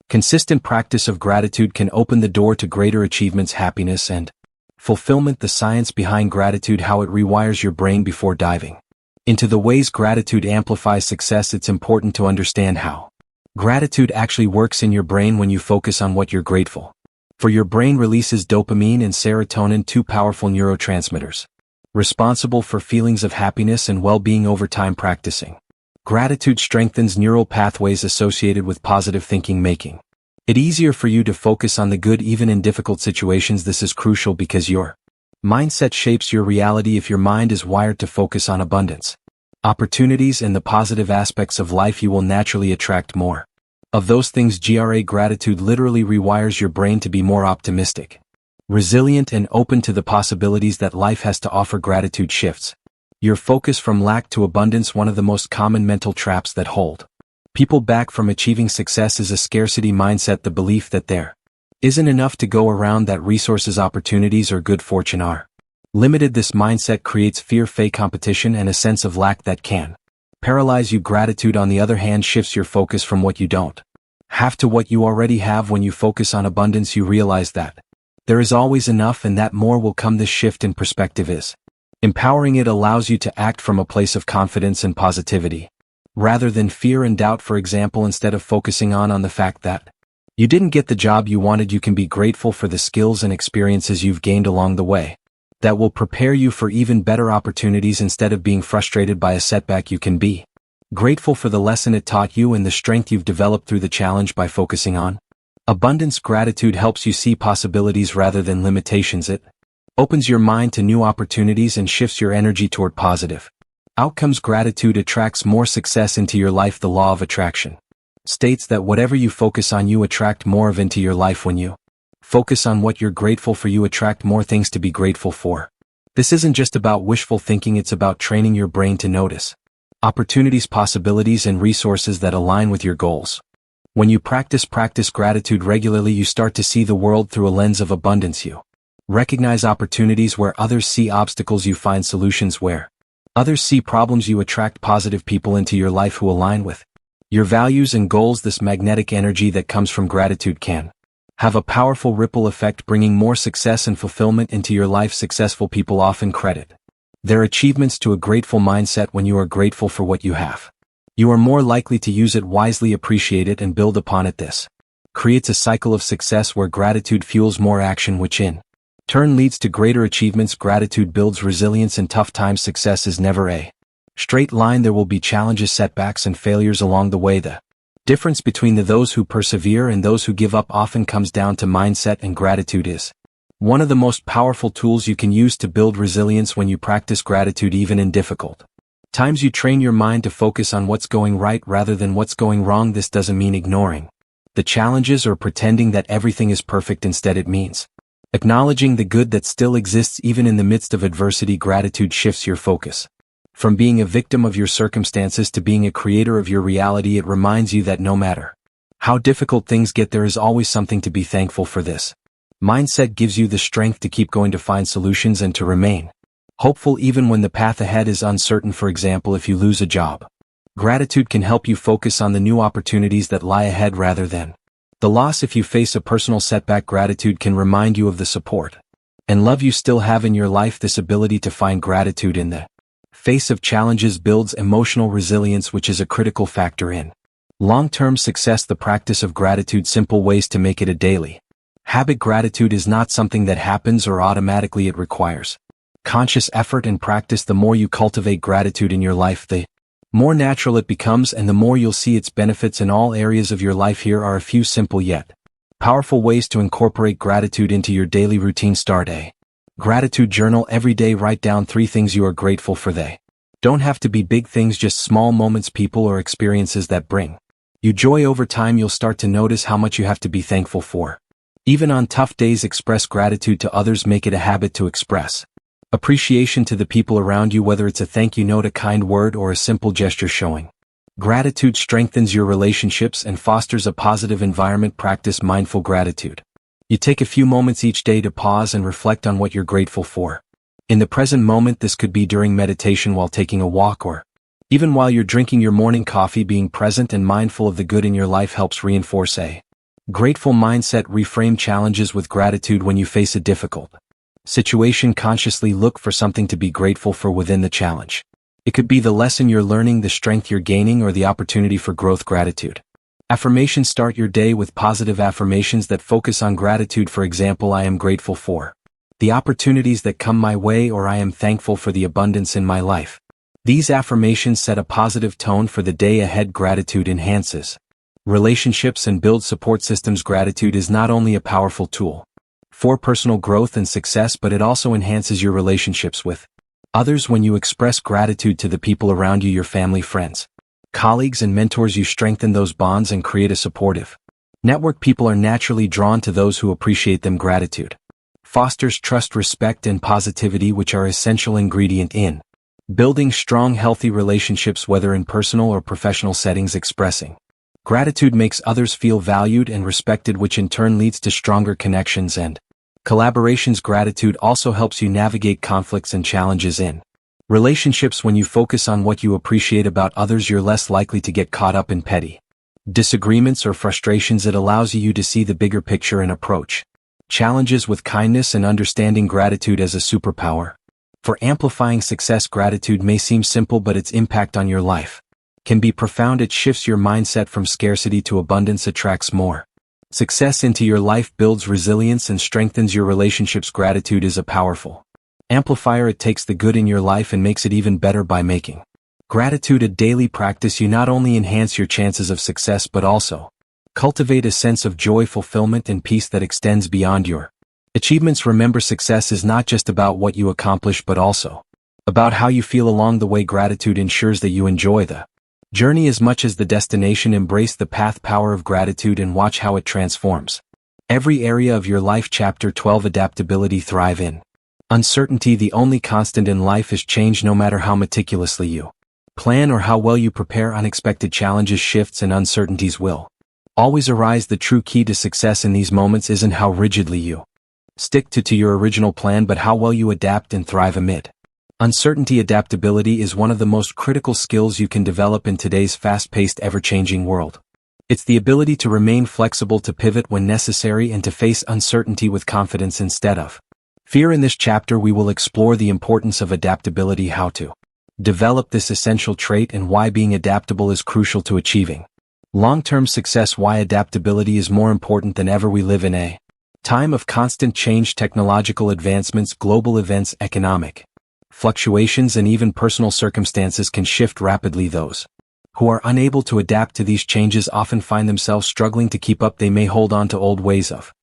[SPEAKER 1] consistent practice of gratitude can open the door to greater achievements, happiness, and fulfillment. The science behind gratitude, how it rewires your brain. Before diving into the ways gratitude amplifies success, it's important to understand how gratitude actually works in your brain. When you focus on what you're grateful for, your brain releases dopamine and serotonin, two powerful neurotransmitters responsible for feelings of happiness and well-being. Over time, practicing gratitude strengthens neural pathways associated with positive thinking, making it easier for you to focus on the good even in difficult situations. This is crucial because your mindset shapes your reality. If your mind is wired to focus on abundance, opportunities, and the positive aspects of life, you will naturally attract more of those things. Gratitude literally rewires your brain to be more optimistic, resilient, and open to the possibilities that life has to offer. Gratitude shifts your focus from lack to abundance. One of the most common mental traps that hold people back from achieving success is a scarcity mindset, the belief that there isn't enough to go around, that resources, opportunities, or good fortune are limited. This mindset creates fear, fake competition, and a sense of lack that can paralyze you. Gratitude, on the other hand, shifts your focus from what you don't have to what you already have. When you focus on abundance, you realize that there is always enough and that more will come. This shift in perspective is empowering. It allows you to act from a place of confidence and positivity, rather than fear and doubt. For example, instead of focusing on the fact that you didn't get the job you wanted, you can be grateful for the skills and experiences you've gained along the way that will prepare you for even better opportunities. Instead of being frustrated by a setback, you can be grateful for the lesson it taught you and the strength you've developed through the challenge. By focusing on abundance, gratitude helps you see possibilities rather than limitations. It opens your mind to new opportunities and shifts your energy toward positive outcomes. Gratitude attracts more success into your life. The law of attraction states that whatever you focus on, you attract more of into your life. When you focus on what you're grateful for, you attract more things to be grateful for. This isn't just about wishful thinking, it's about training your brain to notice opportunities, possibilities, and resources that align with your goals. When you practice gratitude regularly, you start to see the world through a lens of abundance. You recognize opportunities where others see obstacles. You find solutions where others see problems. You attract positive people into your life who align with your values and goals. This magnetic energy that comes from gratitude can have a powerful ripple effect, bringing more success and fulfillment into your life. Successful people often credit They're achievements to a grateful mindset. When you are grateful for what you have, you are more likely to use it wisely, appreciate it, and build upon it. This creates a cycle of success where gratitude fuels more action, which in turn leads to greater achievements. Gratitude builds resilience in tough times. Success is never a straight line. There will be challenges, setbacks, and failures along the way. The difference between those who persevere and those who give up often comes down to mindset, and gratitude is one of the most powerful tools you can use to build resilience. When you practice gratitude even in difficult times, you train your mind to focus on what's going right rather than what's going wrong. This doesn't mean ignoring the challenges or pretending that everything is perfect. Instead, it means acknowledging the good that still exists even in the midst of adversity. Gratitude shifts your focus from being a victim of your circumstances to being a creator of your reality. It reminds you that no matter how difficult things get, there is always something to be thankful for. This mindset gives you the strength to keep going, to find solutions, and to remain hopeful even when the path ahead is uncertain. For example, if you lose a job, gratitude can help you focus on the new opportunities that lie ahead rather than the loss. If you face a personal setback, gratitude can remind you of the support and love you still have in your life. This ability to find gratitude in the face of challenges builds emotional resilience, which is a critical factor in long-term success. The practice of gratitude. Simple ways to make it a daily habit. Gratitude is not something that happens or automatically. It requires conscious effort and practice. The more you cultivate gratitude in your life, the more natural it becomes, and the more you'll see its benefits in all areas of your life. Here are a few simple yet powerful ways to incorporate gratitude into your daily routine. Start a gratitude journal every day. Write down 3 things you are grateful for. They don't have to be big things, just small moments, people, or experiences that bring you joy. Over time, you'll start to notice how much you have to be thankful for. Even on tough days, express gratitude to others. Make it a habit to express appreciation to the people around you, whether it's a thank you note, a kind word, or a simple gesture. Showing gratitude strengthens your relationships and fosters a positive environment. Practice mindful gratitude. You take a few moments each day to pause and reflect on what you're grateful for in the present moment. This could be during meditation, while taking a walk, or even while you're drinking your morning coffee. Being present and mindful of the good in your life helps reinforce a grateful mindset. Reframe challenges with gratitude. When you face a difficult situation, consciously look for something to be grateful for within the challenge. It could be the lesson you're learning, the strength you're gaining, or the opportunity for growth. Gratitude affirmations. Start your day with positive affirmations that focus on gratitude. For example, I am grateful for the opportunities that come my way, or I am thankful for the abundance in my life. These affirmations set a positive tone for the day ahead. Gratitude enhances relationships and builds support systems. Gratitude is not only a powerful tool for personal growth and success, but it also enhances your relationships with others. When you express gratitude to the people around you, your family, friends, colleagues, and mentors, you strengthen those bonds and create a supportive network. People are naturally drawn to those who appreciate them. Gratitude fosters trust, respect, and positivity, which are essential ingredient in building strong, healthy relationships, whether in personal or professional settings. Expressing gratitude makes others feel valued and respected, which in turn leads to stronger connections and collaborations. Gratitude also helps you navigate conflicts and challenges in relationships. When you focus on what you appreciate about others, you're less likely to get caught up in petty disagreements or frustrations. It allows you to see the bigger picture and approach challenges with kindness and understanding. Gratitude as a superpower for amplifying success. Gratitude may seem simple, but its impact on your life can be profound. It shifts your mindset from scarcity to abundance, attracts more success into your life, builds resilience, and strengthens your relationships. Gratitude is a powerful amplifier. It takes the good in your life and makes it even better. By making gratitude a daily practice, you not only enhance your chances of success, but also cultivate a sense of joy, fulfillment, and peace that extends beyond your achievements. Remember, success is not just about what you accomplish, but also about how you feel along the way. Gratitude ensures that you enjoy the journey as much as the destination. Embrace the path. Power of gratitude, and watch how it transforms every area of your life. Chapter 12. Adaptability. Thrive in uncertainty. The only constant in life is change. No matter how meticulously you plan or how well you prepare, unexpected challenges, shifts, and uncertainties will always arise. The true key to success in these moments isn't how rigidly you stick to your original plan, but how well you adapt and thrive amid uncertainty. Adaptability is one of the most critical skills you can develop in today's fast-paced, ever-changing world. It's the ability to remain flexible, to pivot when necessary, and to face uncertainty with confidence instead of Fear. In this chapter we will explore the importance of adaptability, how to develop this essential trait, and why being adaptable is crucial to achieving long-term success. Why adaptability is more important than ever. We live in a time of constant change, technological advancements, global events, economic fluctuations, and even personal circumstances can shift rapidly. Those who are unable to adapt to these changes often find themselves struggling to keep up. They may hold on to old ways of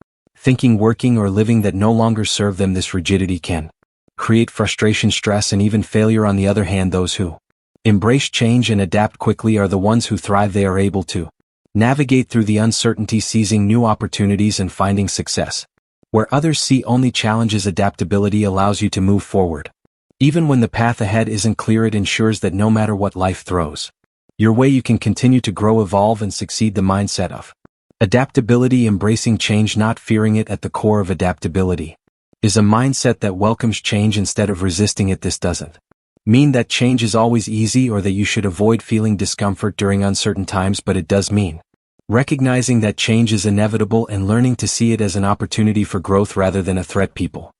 [SPEAKER 1] thinking, working, or living that no longer serve them. This rigidity can create frustration, stress, and even failure. On the other hand, those who embrace change and adapt quickly are the ones who thrive. They are able to navigate through the uncertainty, seizing new opportunities and finding success where others see only challenges. Adaptability allows you to move forward even when the path ahead isn't clear. It ensures that no matter what life throws your way, you can continue to grow, evolve, and succeed. The mindset of adaptability, embracing change, not fearing it. At the core of adaptability is a mindset that welcomes change instead of resisting it. This doesn't mean that change is always easy or that you should avoid feeling discomfort during uncertain times, but it does mean recognizing that change is inevitable and learning to see it as an opportunity for growth rather than a threat. People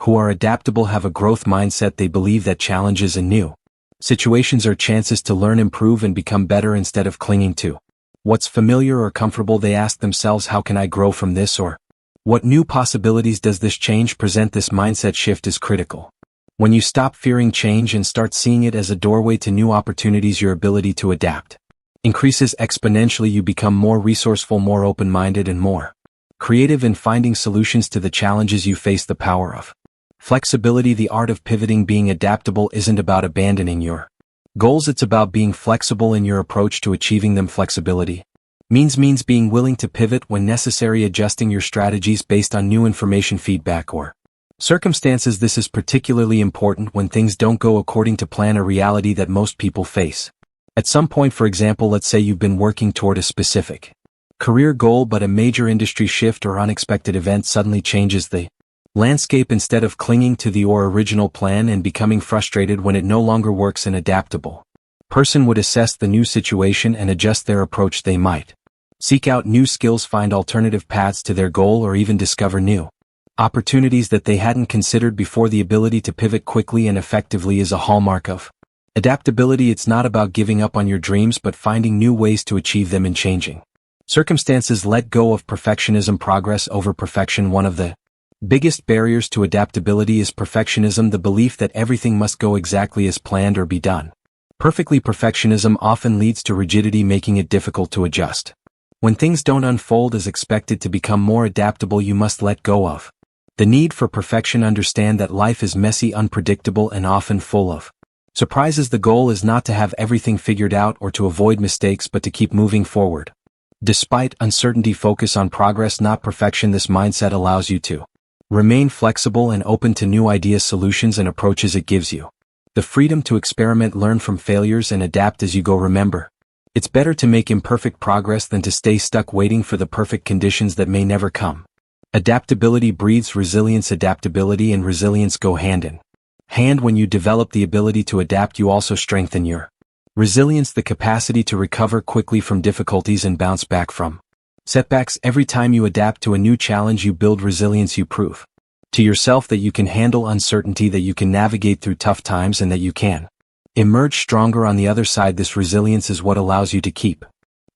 [SPEAKER 1] who are adaptable have a growth mindset. They believe that challenges and new situations are chances to learn, improve, and become better. Instead of clinging to what's familiar or comfortable, they ask themselves, how can I grow from this, or what new possibilities does this change present? This mindset shift is critical. When you stop fearing change and start seeing it as a doorway to new opportunities, your ability to adapt increases exponentially. You become more resourceful, more open-minded, and more creative in finding solutions to the challenges you face. The power of flexibility, the art of pivoting. Being adaptable isn't about abandoning your goals, it's about being flexible in your approach to achieving them. Flexibility means being willing to pivot when necessary, adjusting your strategies based on new information, feedback, or circumstances. This is particularly important when things don't go according to plan, a reality that most people face at some point. For example, let's say you've been working toward a specific career goal, but a major industry shift or unexpected event suddenly changes the landscape. Instead of clinging to the original plan and becoming frustrated when it no longer works, an adaptable person would assess the new situation and adjust their approach. They might seek out new skills, find alternative paths to their goal, or even discover new opportunities that they hadn't considered before. The ability to pivot quickly and effectively is a hallmark of adaptability. It's not about giving up on your dreams, but finding new ways to achieve them in changing circumstances. Let go of perfectionism, progress over perfection. One of the biggest barriers to adaptability is perfectionism, the belief that everything must go exactly as planned or be done perfectly. Perfectionism often leads to rigidity, making it difficult to adjust when things don't unfold as expected. To become more adaptable, you must let go of the need for perfection. Understand that life is messy, unpredictable, and often full of surprises. The goal is not to have everything figured out or to avoid mistakes, but to keep moving forward despite uncertainty. Focus on progress, not perfection. This mindset allows you to remain flexible and open to new ideas, solutions, and approaches. It gives you the freedom to experiment, learn from failures, and adapt as you go. Remember, it's better to make imperfect progress than to stay stuck waiting for the perfect conditions that may never come. Adaptability breeds resilience. Adaptability and resilience go hand in hand. When you develop the ability to adapt, you also strengthen your resilience, the capacity to recover quickly from difficulties and bounce back from setbacks. Every time you adapt to a new challenge, you build resilience. You prove to yourself that you can handle uncertainty, that you can navigate through tough times, and that you can emerge stronger on the other side. This resilience is what allows you to keep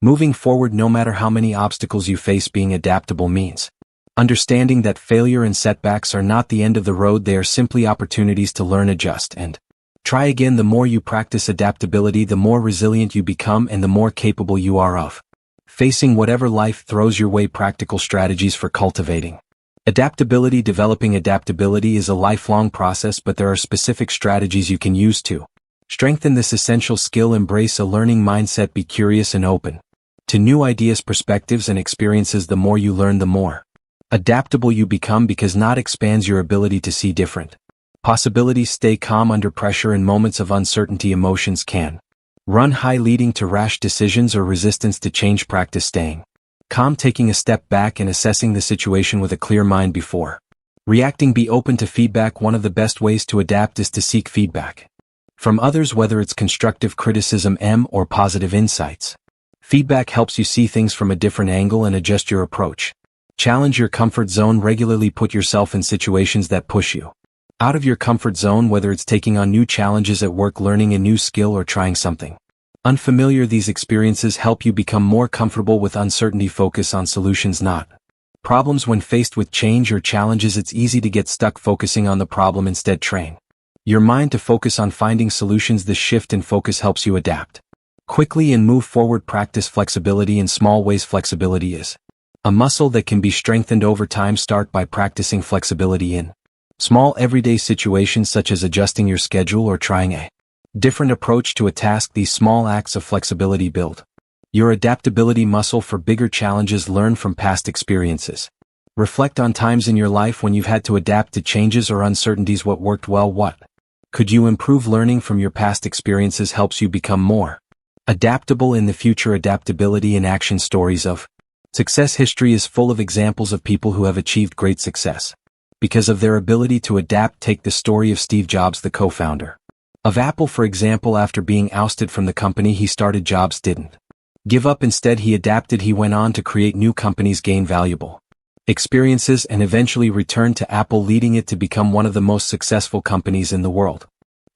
[SPEAKER 1] moving forward no matter how many obstacles you face. Being adaptable means understanding that failure and setbacks are not the end of the road. They are simply opportunities to learn, adjust, and try again. The more you practice adaptability, the more resilient you become and the more capable you are of facing whatever life throws your way. Practical strategies for cultivating adaptability. Developing adaptability is a lifelong process, but there are specific strategies you can use to strengthen this essential skill. Embrace a learning mindset. Be curious and open to new ideas, perspectives, and experiences. The more you learn, the more adaptable you become, because not expands your ability to see different possibilities. Stay calm under pressure. In moments of uncertainty, emotions can run high, leading to rash decisions or resistance to change. Practice staying calm, taking a step back and assessing the situation with a clear mind before reacting. Be open to feedback. One of the best ways to adapt is to seek feedback from others, whether it's constructive criticism or positive insights. Feedback helps you see things from a different angle and adjust your approach. Challenge your comfort zone. Regularly put yourself in situations that push you out of your comfort zone, whether it's taking on new challenges at work, learning a new skill, or trying something unfamiliar. These experiences help you become more comfortable with uncertainty. Focus on solutions, not problems. When faced with change or challenges, it's easy to get stuck focusing on the problem. Instead, train your mind to focus on finding solutions. This shift in focus helps you adapt quickly and move forward. Practice flexibility in small ways. Flexibility is a muscle that can be strengthened over time. Start by practicing flexibility in small everyday situations, such as adjusting your schedule or trying a different approach to a task. These small acts of flexibility build your adaptability muscle for bigger challenges. Learn from past experiences. Reflect on times in your life when you've had to adapt to changes or uncertainties. What worked well? What could you improve? Learning from your past experiences helps you become more adaptable in the future. Adaptability in action. Stories of success. History is full of examples of people who have achieved great success because of their ability to adapt. Take the story of Steve Jobs, the co-founder of Apple, for example. After being ousted from the company he started, Jobs didn't give up. Instead, he adapted. He went on to create new companies, gain valuable experiences, and eventually returned to Apple, leading it to become one of the most successful companies in the world.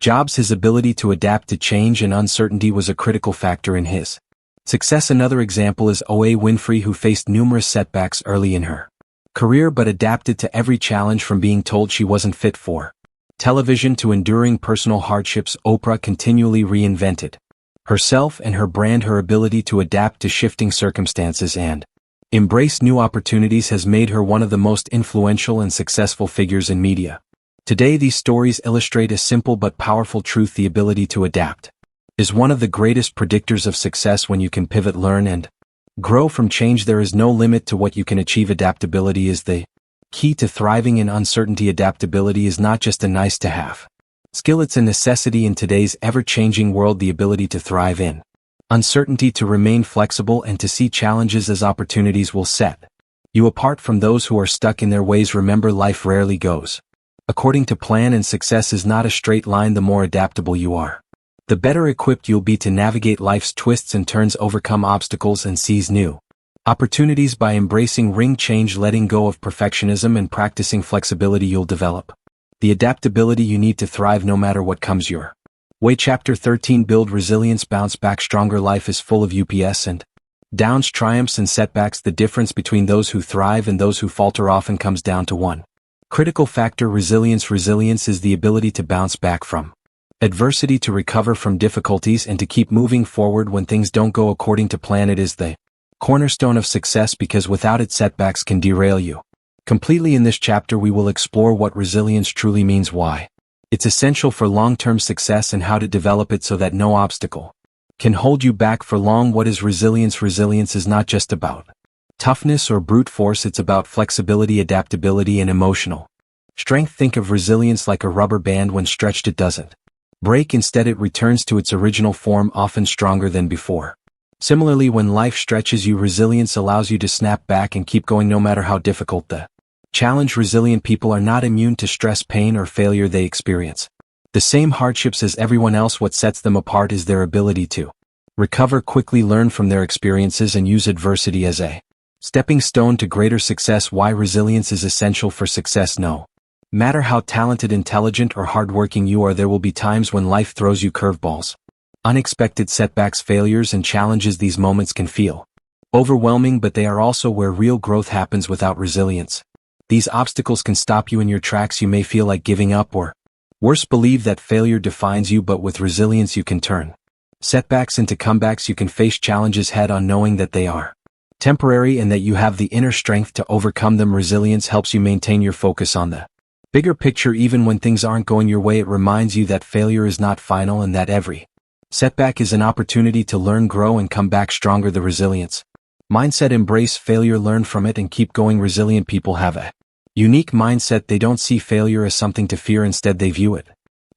[SPEAKER 1] Jobs' his ability to adapt to change and uncertainty was a critical factor in his success. Another example is Oprah Winfrey, who faced numerous setbacks early in her career but adapted to every challenge, from being told she wasn't fit for television to enduring personal hardships. Oprah continually reinvented herself and her brand. Her ability to adapt to shifting circumstances and embrace new opportunities has made her one of the most influential and successful figures in media today. These stories illustrate a simple but powerful truth: the ability to adapt is one of the greatest predictors of success. When you can pivot, learn, and grow from change, there is no limit to what you can achieve. Adaptability is the key to thriving in uncertainty. Adaptability is not just a nice-to-have skill, it's a necessity in today's ever-changing world. The ability to thrive in uncertainty, to remain flexible, and to see challenges as opportunities will set you apart from those who are stuck in their ways. Remember, life rarely goes according to plan, and success is not a straight line. The more adaptable you are, the better equipped you'll be to navigate life's twists and turns, overcome obstacles, and seize new opportunities. By embracing change, letting go of perfectionism, and practicing flexibility, you'll develop the adaptability you need to thrive no matter what comes your way. Chapter 13. Build resilience. Bounce back stronger. Life is full of ups and downs, triumphs and setbacks. The difference between those who thrive and those who falter often comes down to one critical factor: resilience. Resilience is the ability to bounce back from adversity, to recover from difficulties, and to keep moving forward when things don't go according to plan. It is the cornerstone of success, because without it, setbacks can derail you completely. In this chapter, we will explore what resilience truly means, why it's essential for long-term success, and how to develop it so that no obstacle can hold you back for long. What is resilience? Resilience is not just about toughness or brute force, it's about flexibility, adaptability, and emotional strength. Think of resilience like a rubber band. When stretched, it doesn't break. Instead, it returns to its original form, often stronger than before. Similarly, when life stretches you, resilience allows you to snap back and keep going no matter how difficult the challenge. Resilient people are not immune to stress, pain, or failure. They experience the same hardships as everyone else. What sets them apart is their ability to recover quickly, learn from their experiences, and use adversity as a stepping stone to greater success. Why resilience is essential for success? No matter how talented, intelligent, or hardworking you are, there will be times when life throws you curveballs, unexpected setbacks, failures, and challenges. These moments can feel overwhelming, but they are also where real growth happens. Without resilience, these obstacles can stop you in your tracks. You may feel like giving up, or worse, believe that failure defines you, but with resilience you can turn setbacks into comebacks. You can face challenges head-on, knowing that they are temporary and that you have the inner strength to overcome them. Resilience helps you maintain your focus on the bigger picture. Even when things aren't going your way, it reminds you that failure is not final and that every setback is an opportunity to learn, grow, and come back stronger. The resilience mindset: embrace failure, learn from it, and keep going. Resilient people have a unique mindset. They don't see failure as something to fear. Instead, they view it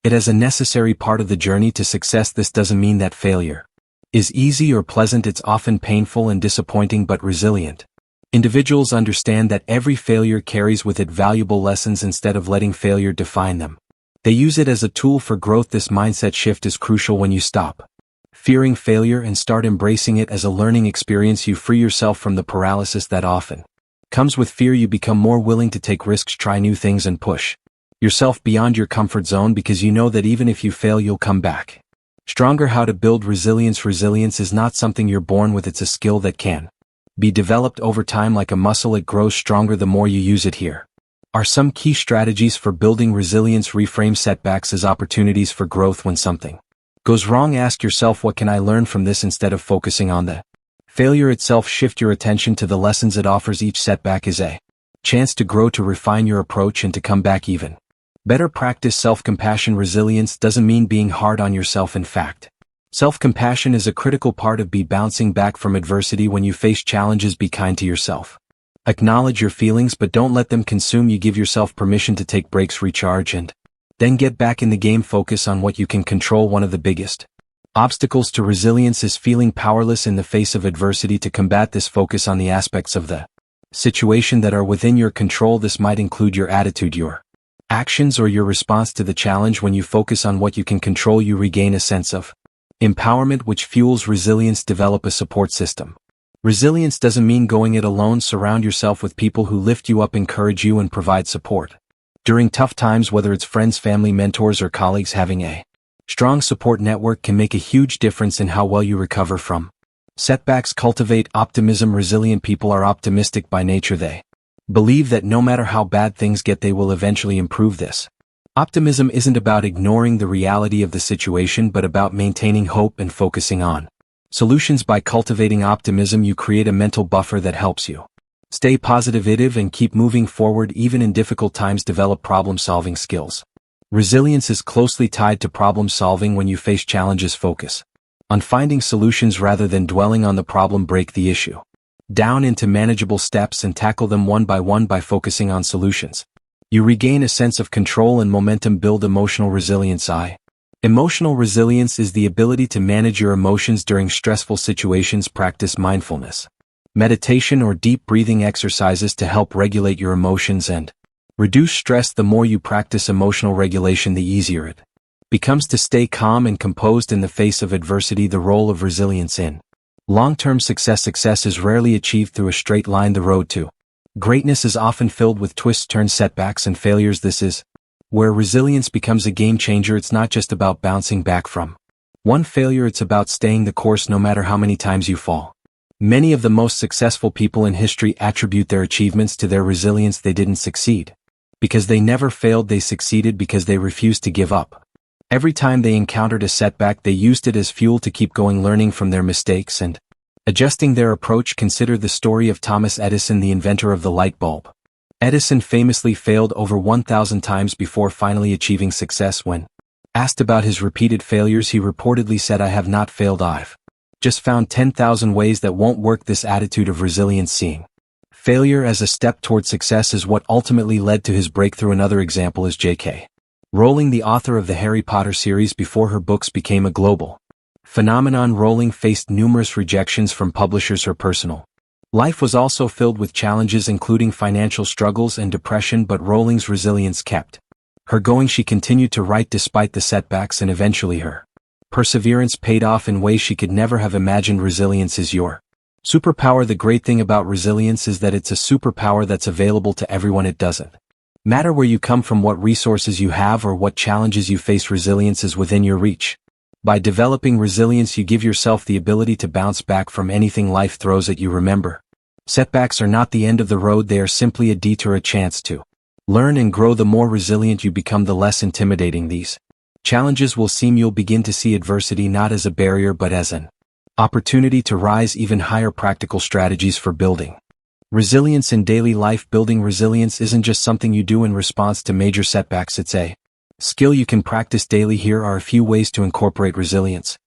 [SPEAKER 1] as a necessary part of the journey to success. This doesn't mean that failure is easy or pleasant. It's often painful and disappointing, but resilient individuals understand that every failure carries with it valuable lessons. Instead of letting failure define them, they use it as a tool for growth. This mindset shift is crucial. When you stop fearing failure and start embracing it as a learning experience, you free yourself from the paralysis that often Comes with fear, you become more willing to take risks, try new things, and push yourself beyond your comfort zone because you know that even if you fail, you'll come back stronger. How to build resilience. Resilience is not something you're born with, it's a skill that can be developed over time like a muscle. It grows stronger the more you use it. Here are some key strategies for building resilience. Reframe setbacks as opportunities for growth. When something goes wrong, ask yourself, what can I learn from this? Instead of focusing on the failure itself, shift your attention to the lessons it offers. Each setback is a chance to grow, to refine your approach, and to come back even better. Practice self-compassion. Resilience doesn't mean being hard on yourself. In fact, self-compassion is a critical part of bouncing back from adversity. When you face challenges, be kind to yourself. Acknowledge your feelings, but don't let them consume you. Give yourself permission to take breaks, recharge, and then get back in the game. Focus on what you can control. One of the biggest obstacles to resilience is feeling powerless in the face of adversity. To combat this, focus on the aspects of the situation that are within your control. This might include your attitude, your actions, or your response to the challenge. When you focus on what you can control, you regain a sense of empowerment, which fuels resilience. Develop a support system. Resilience doesn't mean going it alone. Surround yourself with people who lift you up, encourage you, and provide support during tough times. Whether it's friends, family, mentors, or colleagues, having a strong support network can make a huge difference in how well you recover from setbacks. Cultivate optimism. Resilient people are optimistic by nature. They believe that no matter how bad things get, they will eventually improve. This optimism isn't about ignoring the reality of the situation, but about maintaining hope and focusing on solutions. By cultivating optimism, you create a mental buffer that helps you stay positive and keep moving forward even in difficult times. Develop problem-solving skills. Resilience is closely tied to problem solving. When you face challenges, focus on finding solutions rather than dwelling on the problem. Break the issue down into manageable steps and tackle them one by one. By focusing on solutions, you regain a sense of control and momentum. Build emotional resilience. Emotional resilience is the ability to manage your emotions during stressful situations. Practice mindfulness, meditation, or deep breathing exercises to help regulate your emotions and reduce stress. The more you practice emotional regulation, the easier it becomes to stay calm and composed in the face of adversity. The role of resilience in long-term success. Success is rarely achieved through a straight line. The road to greatness is often filled with twists, turns, setbacks, and failures. This is where resilience becomes a game changer. It's not just about bouncing back from one failure, it's about staying the course no matter how many times you fall. Many of the most successful people in history attribute their achievements to their resilience. They didn't succeed because they never failed, they succeeded because they refused to give up. Every time they encountered a setback, they used it as fuel to keep going, learning from their mistakes and adjusting their approach. Consider the story of Thomas Edison, the inventor of the light bulb. Edison famously failed over 1,000 times before finally achieving success. When asked about his repeated failures, he reportedly said, "I have not failed, I've just found 10,000 ways that won't work." This attitude of resilience, seeing failure as a step toward success, is what ultimately led to his breakthrough. Another example is J.K. Rowling, the author of the Harry Potter series. Before her books became a global phenomenon, Rowling faced numerous rejections from publishers. Her personal life was also filled with challenges, including financial struggles and depression, but Rowling's resilience kept her going. She continued to write despite the setbacks, and eventually her perseverance paid off in ways she could never have imagined. Resilience is your superpower. The great thing about resilience is that it's a superpower that's available to everyone. It doesn't matter where you come from, what resources you have, or what challenges you face. Resilience is within your reach. By developing resilience, you give yourself the ability to bounce back from anything life throws at you. Remember, setbacks are not the end of the road, they are simply a detour, a chance to learn and grow. The more resilient you become, the less intimidating these challenges will seem. You'll begin to see adversity not as a barrier but as an opportunity to rise even higher. Practical strategies for building resilience in daily life. Building resilience isn't just something you do in response to major setbacks, it's a skill you can practice daily. Here are a few ways to incorporate resilience.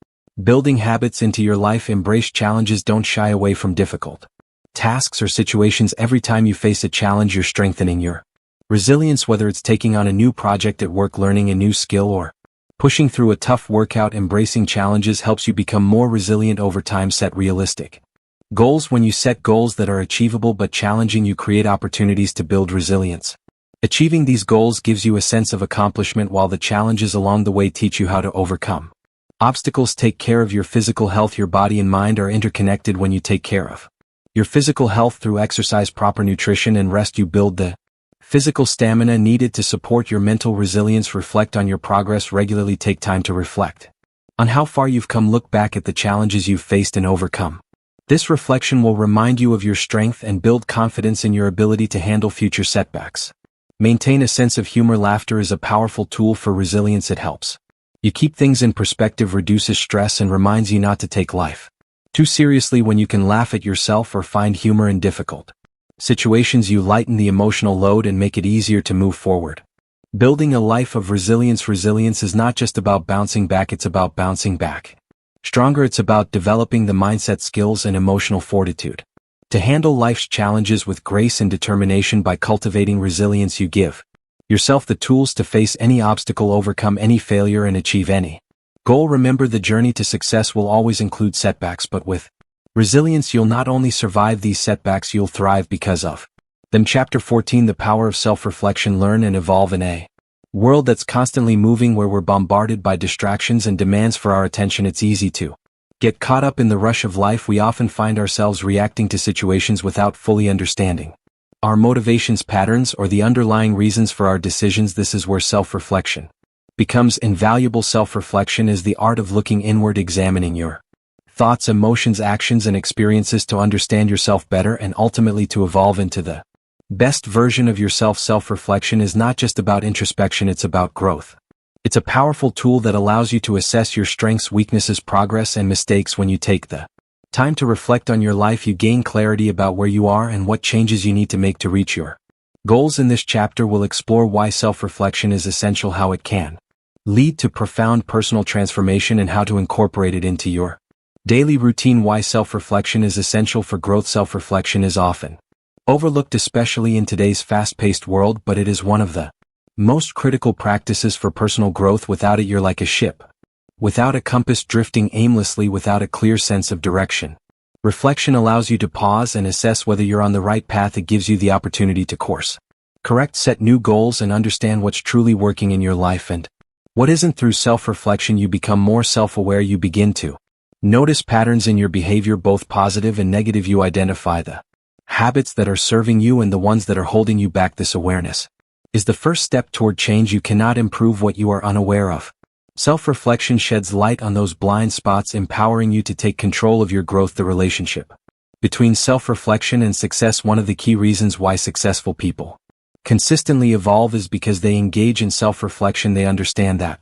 [SPEAKER 1] Building habits into your life. Embrace challenges, don't shy away from difficult tasks or situations. Every time you face a challenge, you're strengthening your resilience, whether it's taking on a new project at work, learning a new skill, or pushing through a tough workout. Embracing challenges helps you become more resilient over time. Set realistic goals. When you set goals that are achievable but challenging, you create opportunities to build resilience. Achieving these goals gives you a sense of accomplishment, while the challenges along the way teach you how to overcome obstacles. Take care of your physical health. Your body and mind are interconnected. When you take care of your physical health through exercise, proper nutrition, and rest. You build the physical stamina needed to support your mental resilience. Reflect on your progress regularly. Take time to reflect on how far you've come. Look back at the challenges you've faced and overcome. This reflection will remind you of your strength and build confidence in your ability to handle future setbacks. Maintain a sense of humor. Laughter is a powerful tool for resilience. It helps you keep things in perspective, reduces stress, and reminds you not to take life too seriously. When you can laugh at yourself or find humor in difficult situations, you lighten the emotional load and make it easier to move forward. Building a life of resilience. Resilience is not just about bouncing back, it's about bouncing back stronger. It's about developing the mindset, skills, and emotional fortitude to handle life's challenges with grace and determination. By cultivating resilience, you give yourself the tools to face any obstacle, overcome any failure, and achieve any goal. Remember, the journey to success will always include setbacks, but with resilience, you'll not only survive these setbacks, you'll thrive because of them. Chapter 14: The Power of Self-Reflection. Learn and evolve in a world that's constantly moving, where we're bombarded by distractions and demands for our attention. It's easy to get caught up in the rush of life. We often find ourselves reacting to situations without fully understanding our motivations, patterns, or the underlying reasons for our decisions. This is where self-reflection becomes invaluable. Self-reflection is the art of looking inward, examining your thoughts, emotions, actions, and experiences to understand yourself better and ultimately to evolve into the best version of yourself. Self-reflection is not just about introspection, it's about growth. It's a powerful tool that allows you to assess your strengths, weaknesses, progress, and mistakes. When you take the time to reflect on your life, you gain clarity about where you are and what changes you need to make to reach your goals. In this chapter, we'll explore why self-reflection is essential, how it can lead to profound personal transformation, and how to incorporate it into your daily routine. Why self-reflection is essential for growth. Self-reflection is often overlooked, especially in today's fast-paced world, but it is one of the most critical practices for personal growth. Without it, you're like a ship without a compass, drifting aimlessly without a clear sense of direction. Reflection allows you to pause and assess whether you're on the right path. It gives you the opportunity to course correct, set new goals, and understand what's truly working in your life and what isn't. Through self-reflection, you become more self-aware. You begin to notice patterns in your behavior, both positive and negative. You identify the habits that are serving you and the ones that are holding you back. This awareness is the first step toward change. You cannot improve what you are unaware of. Self-reflection sheds light on those blind spots, empowering you to take control of your growth. The relationship between self-reflection and success. One of the key reasons why successful people consistently evolve is because they engage in self-reflection. They understand that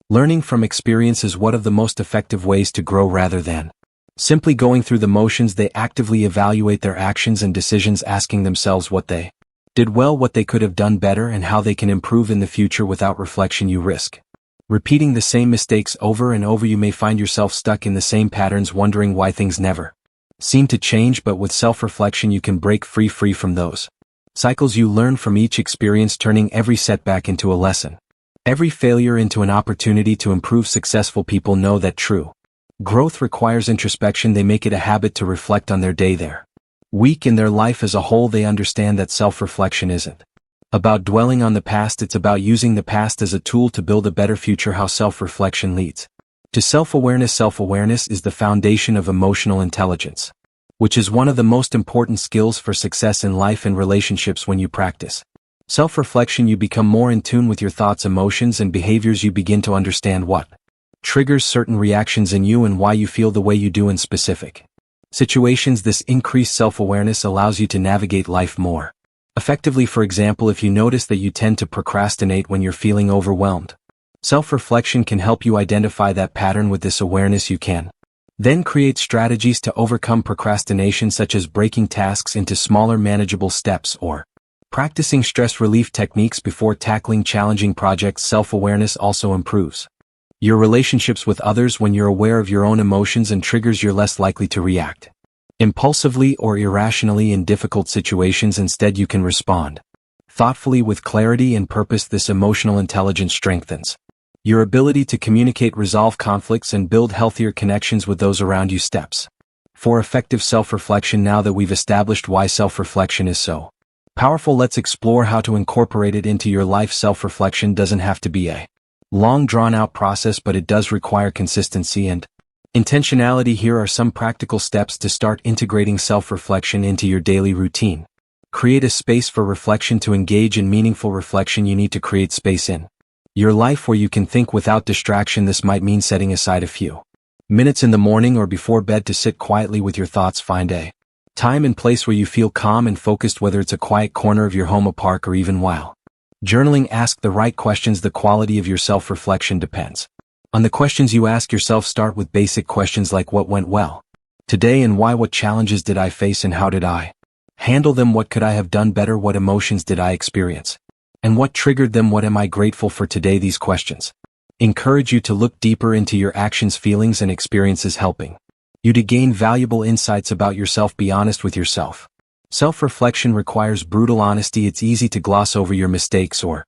[SPEAKER 1] learning from experience is one of the most effective ways to grow. Rather than simply going through the motions, they actively evaluate their actions and decisions, asking themselves what they did well, what they could have done better, and how they can improve in the future. Without reflection, you risk repeating the same mistakes over and over. You may find yourself stuck in the same patterns, wondering why things never seem to change. But with self-reflection, you can break free from those cycles. You learn from each experience, turning every setback into a lesson, every failure into an opportunity to improve. Successful people know that true growth requires introspection. They make it a habit to reflect on their day, their week, and their life as a whole. They understand that self-reflection isn't about dwelling on the past, it's about using the past as a tool to build a better future. How self-reflection leads to self-awareness. Self-awareness is the foundation of emotional intelligence, which is one of the most important skills for success in life and relationships. When you practice self-reflection, you become more in tune with your thoughts, emotions, and behaviors. You begin to understand what triggers certain reactions in you and why you feel the way you do in specific situations. This increased self-awareness allows you to navigate life more effectively. For example, if you notice that you tend to procrastinate when you're feeling overwhelmed, self-reflection can help you identify that pattern. With this awareness, you can then create strategies to overcome procrastination, such as breaking tasks into smaller, manageable steps or practicing stress relief techniques before tackling challenging projects. Self-awareness also improves your relationships with others. When you're aware of your own emotions and triggers, you're less likely to react impulsively or irrationally in difficult situations. Instead, you can respond thoughtfully with clarity and purpose. This emotional intelligence strengthens your ability to communicate, resolve conflicts, and build healthier connections with those around you. Steps for effective self-reflection. Now that we've established why self-reflection is so powerful, let's explore how to incorporate it into your life. Self-reflection doesn't have to be a long, drawn-out process, but it does require consistency and Intentionality. Here are some practical steps to start integrating self-reflection into your daily routine. Create a space for reflection. To engage in meaningful reflection, you need to create space in your life where you can think without distraction. This might mean setting aside a few minutes in the morning or before bed to sit quietly with your thoughts. Find a time and place where you feel calm and focused, whether it's a quiet corner of your home, a park, or even while journaling. Ask the right questions. The quality of your self-reflection depends on the questions you ask yourself. Start with basic questions like what went well today and why, what challenges did I face and how did I handle them, what could I have done better, what emotions did I experience, and what triggered them, what am I grateful for today. These questions encourage you to look deeper into your actions, feelings, and experiences, helping you to gain valuable insights about yourself. Be honest with yourself. Self-reflection requires brutal honesty. It's easy to gloss over your mistakes or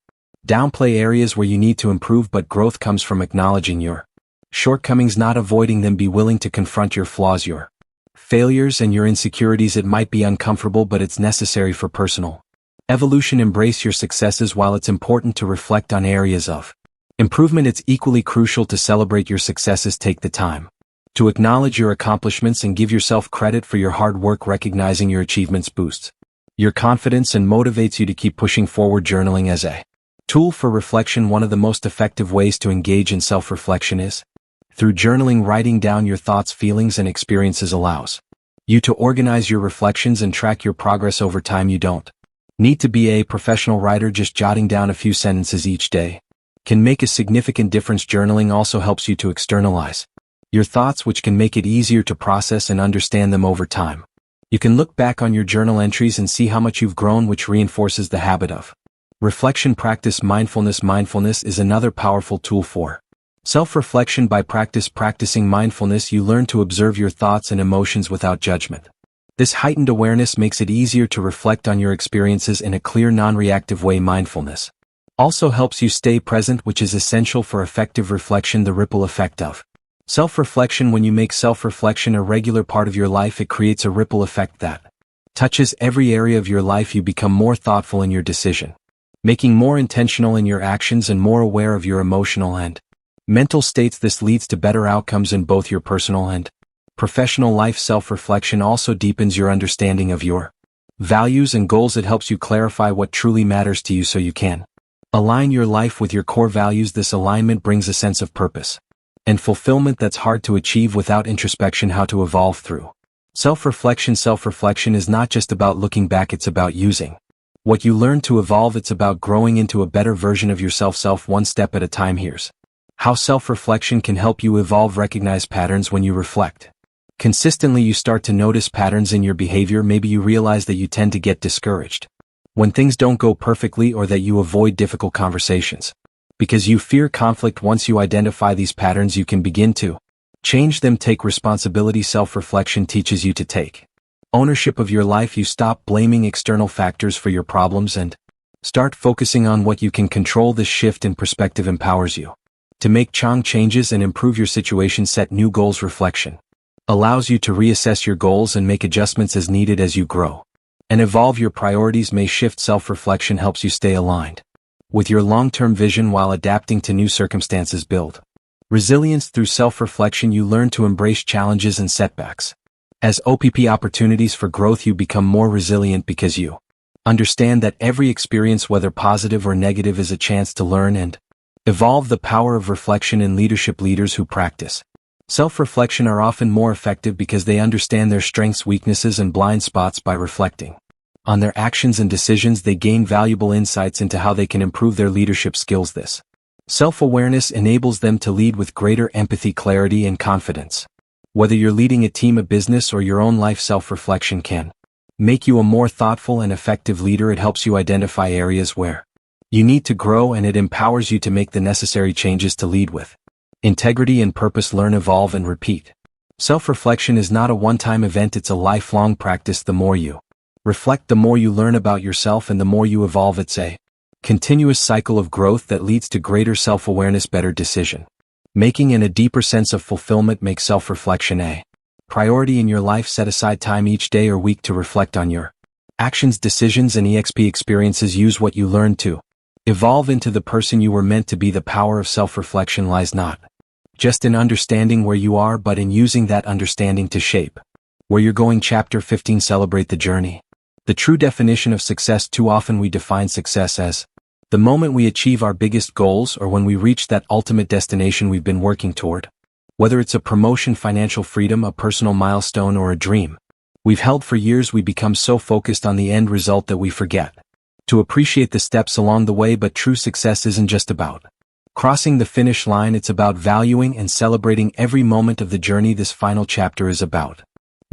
[SPEAKER 1] downplay areas where you need to improve, but growth comes from acknowledging your shortcomings, not avoiding them. Be willing to confront your flaws, your failures, and your insecurities. It might be uncomfortable, but it's necessary for personal evolution. Embrace your successes. While it's important to reflect on areas of improvement, it's equally crucial to celebrate your successes. Take the time to acknowledge your accomplishments and give yourself credit for your hard work. Recognizing your achievements boosts your confidence and motivates you to keep pushing forward. Journaling as a tool for reflection. One of the most effective ways to engage in self-reflection is through journaling. Writing down your thoughts, feelings, and experiences allows you to organize your reflections and track your progress over time. You don't need to be a professional writer. Just jotting down a few sentences each day can make a significant difference. Journaling also helps you to externalize your thoughts, which can make it easier to process and understand them over time. You can look back on your journal entries and see how much you've grown, which reinforces the habit of reflection. Practice mindfulness. Mindfulness is another powerful tool for self-reflection. By practicing mindfulness, you learn to observe your thoughts and emotions without judgment. This heightened awareness makes it easier to reflect on your experiences in a clear, non-reactive way. Mindfulness also helps you stay present, which is essential for effective reflection. The ripple effect of self-reflection. When you make self-reflection a regular part of your life, it creates a ripple effect that touches every area of your life. You become more thoughtful in your decision making, more intentional in your actions, and more aware of your emotional and mental states. This leads to better outcomes in both your personal and professional life. Self-reflection also deepens your understanding of your values and goals. It helps you clarify what truly matters to you so you can align your life with your core values. This alignment brings a sense of purpose and fulfillment that's hard to achieve without introspection. How to evolve through self-reflection. Self-reflection is not just about looking back, it's about using what you learn to evolve. It's about growing into a better version of yourself, one step at a time. Here's how self-reflection can help you evolve. Recognize patterns. When you reflect consistently, you start to notice patterns in your behavior. Maybe you realize that you tend to get discouraged when things don't go perfectly, or that you avoid difficult conversations because you fear conflict. Once you identify these patterns, you can begin to change them. Take responsibility. Self-reflection teaches you to take ownership of your life. You stop blaming external factors for your problems and start focusing on what you can control. This shift in perspective empowers you to make changes and improve your situation. Set new goals. Reflection allows you to reassess your goals and make adjustments as needed. As you grow and evolve, your priorities may shift. Self-reflection helps you stay aligned with your long-term vision while adapting to new circumstances. Build resilience. Through self-reflection, you learn to embrace challenges and setbacks as opportunities for growth. You become more resilient because you understand that every experience, whether positive or negative, is a chance to learn and evolve. The power of reflection in leadership. Leaders who practice self-reflection are often more effective because they understand their strengths, weaknesses, and blind spots. By reflecting on their actions and decisions, they gain valuable insights into how they can improve their leadership skills. This self-awareness enables them to lead with greater empathy, clarity, and confidence. Whether you're leading a team, a business, or your own life, self-reflection can make you a more thoughtful and effective leader. It helps you identify areas where you need to grow, and it empowers you to make the necessary changes to lead with integrity and purpose. Learn, evolve, and repeat. Self-reflection is not a one-time event, it's a lifelong practice. The more you reflect, the more you learn about yourself, and the more you evolve. It's a continuous cycle of growth that leads to greater self-awareness, better decision making, and a deeper sense of fulfillment. Make self-reflection a priority in your life. Set aside time each day or week to reflect on your actions, decisions, and experiences. Use what you learned to evolve into the person you were meant to be. The power of self-reflection lies not just in understanding where you are but in using that understanding to shape where you're going. Chapter 15. Celebrate the journey. The true definition of success. Too often we define success as the moment we achieve our biggest goals or when we reach that ultimate destination we've been working toward. Whether it's a promotion, financial freedom, a personal milestone, or a dream we've held for years, we become so focused on the end result that we forget to appreciate the steps along the way. But true success isn't just about crossing the finish line, it's about valuing and celebrating every moment of the journey. This final chapter is about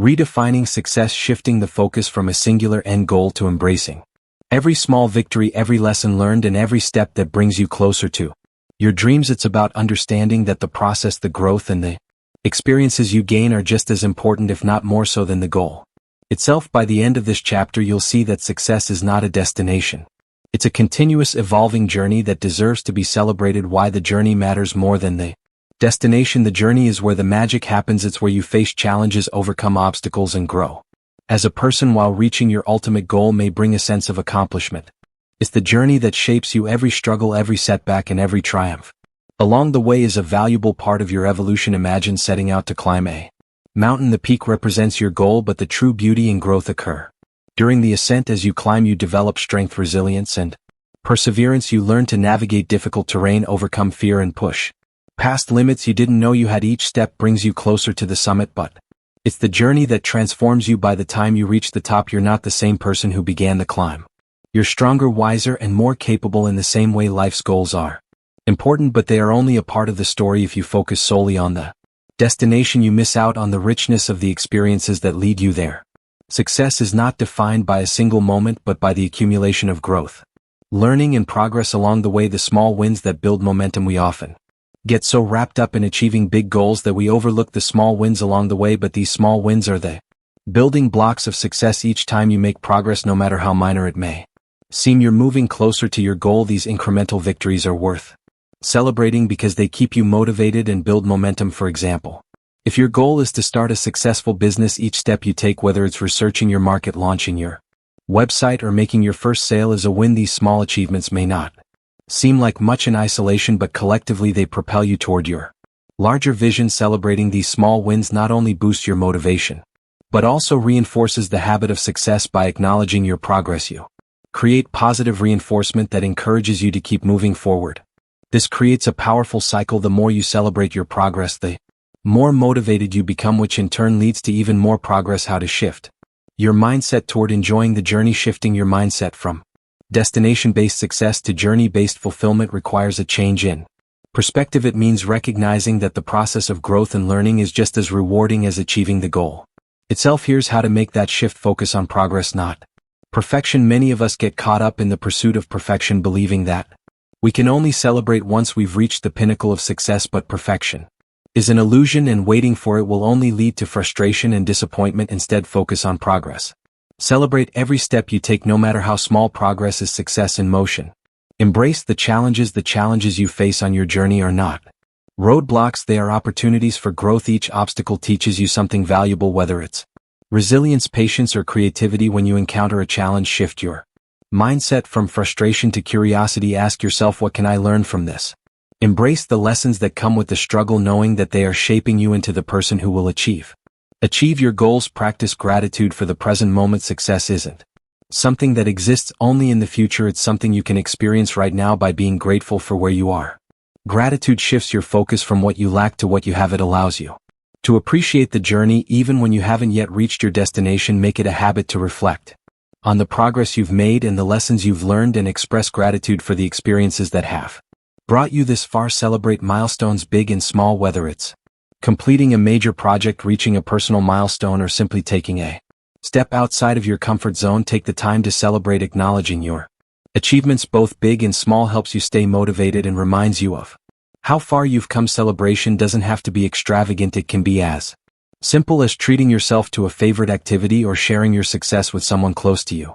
[SPEAKER 1] redefining success, shifting the focus from a singular end goal to embracing every small victory, every lesson learned, and every step that brings you closer to your dreams. It's about understanding that the process, the growth, and the experiences you gain are just as important, if not more so, than the goal itself. By the end of this chapter, you'll see that success is not a destination. It's a continuous evolving journey that deserves to be celebrated. Why the journey matters more than the destination. The journey is where the magic happens. It's where you face challenges, overcome obstacles, and grow as a person. While reaching your ultimate goal may bring a sense of accomplishment, it's the journey that shapes you. Every struggle, every setback, and every triumph along the way is a valuable part of your evolution. Imagine setting out to climb a mountain. The peak represents your goal, but the true beauty and growth occur during the ascent. As you climb, you develop strength, resilience, and perseverance. You learn to navigate difficult terrain, overcome fear, and push past limits you didn't know you had. Each step brings you closer to the summit, but it's the journey that transforms you. By the time you reach the top, you're not the same person who began the climb. You're stronger, wiser, and more capable. In the same way, life's goals are important, but they are only a part of the story. If you focus solely on the destination, you miss out on the richness of the experiences that lead you there. Success is not defined by a single moment, but by the accumulation of growth, learning, and progress along the way. The small wins that build momentum. We often get so wrapped up in achieving big goals that we overlook the small wins along the way, but these small wins are the building blocks of success. Each time you make progress, no matter how minor it may seem, you're moving closer to your goal. These incremental victories are worth celebrating because they keep you motivated and build momentum. For example, if your goal is to start a successful business, each step you take, whether it's researching your market, launching your website, or making your first sale, is a win. These small achievements may not seem like much in isolation, but collectively they propel you toward your larger vision. Celebrating these small wins not only boosts your motivation, but also reinforces the habit of success. By acknowledging your progress, you create positive reinforcement that encourages you to keep moving forward. This creates a powerful cycle. The more you celebrate your progress, the more motivated you become, which in turn leads to even more progress. How to shift your mindset toward enjoying the journey. Shifting your mindset from destination-based success to journey-based fulfillment requires a change in perspective. It means recognizing that the process of growth and learning is just as rewarding as achieving the goal itself. Here's how to make that shift. Focus on progress, not perfection. Many of us get caught up in the pursuit of perfection, believing that we can only celebrate once we've reached the pinnacle of success. But perfection is an illusion, and waiting for it will only lead to frustration and disappointment. Instead, focus on progress. Celebrate every step you take, no matter how small. Progress is success in motion. Embrace the challenges. The challenges you face on your journey are not roadblocks, they are opportunities for growth. Each obstacle teaches you something valuable, whether it's resilience, patience, or creativity. When you encounter a challenge, shift your mindset from frustration to curiosity. Ask yourself, what can I learn from this? Embrace the lessons that come with the struggle, knowing that they are shaping you into the person who will achieve your goals. Practice gratitude for the present moment. Success isn't something that exists only in the future. It's something you can experience right now. By being grateful for where you are, gratitude shifts your focus from what you lack to what you have. It allows you to appreciate the journey even when you haven't yet reached your destination. Make it a habit to reflect on the progress you've made and the lessons you've learned, and express gratitude for the experiences that have brought you this far. Celebrate milestones, big and small, whether it's completing a major project, reaching a personal milestone, or simply taking a step outside of your comfort zone. Take the time to celebrate. Acknowledging your achievements, both big and small, helps you stay motivated and reminds you of how far you've come. Celebration doesn't have to be extravagant. It can be as simple as treating yourself to a favorite activity or sharing your success with someone close to you.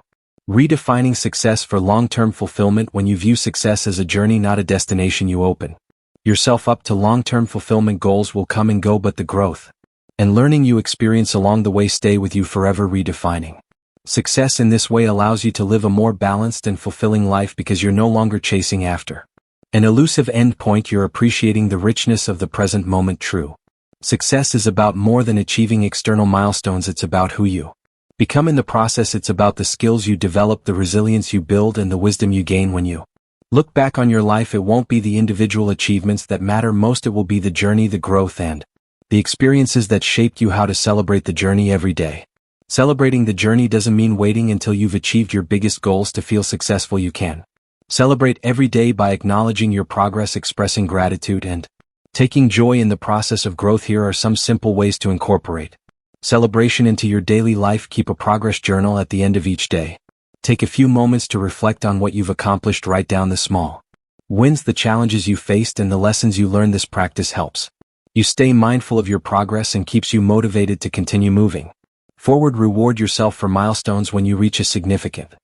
[SPEAKER 1] Redefining success for long-term fulfillment. When you view success as a journey, not a destination, you open yourself up to long-term fulfillment. Goals will come and go, but the growth and learning you experience along the way stay with you forever. Redefining success in this way allows you to live a more balanced and fulfilling life because you're no longer chasing after An elusive end point. You're appreciating the richness of the present moment. True success is about more than achieving external milestones. It's about who you become in the process. It's about the skills you develop, the resilience you build, and the wisdom you gain. When you look back on your life, it won't be the individual achievements that matter most. It will be the journey, the growth, and the experiences that shaped you. How to celebrate the journey every day. Celebrating the journey doesn't mean waiting until you've achieved your biggest goals to feel successful. You can celebrate every day by acknowledging your progress, expressing gratitude, and taking joy in the process of growth. Here are some simple ways to incorporate celebration into your daily life. Keep a progress journal at the end of each day. Take a few moments to reflect on what you've accomplished. Write down the small wins, the challenges you faced, and the lessons you learned. This practice helps you stay mindful of your progress and keeps you motivated to continue moving forward. Reward yourself for milestones. When you reach a significant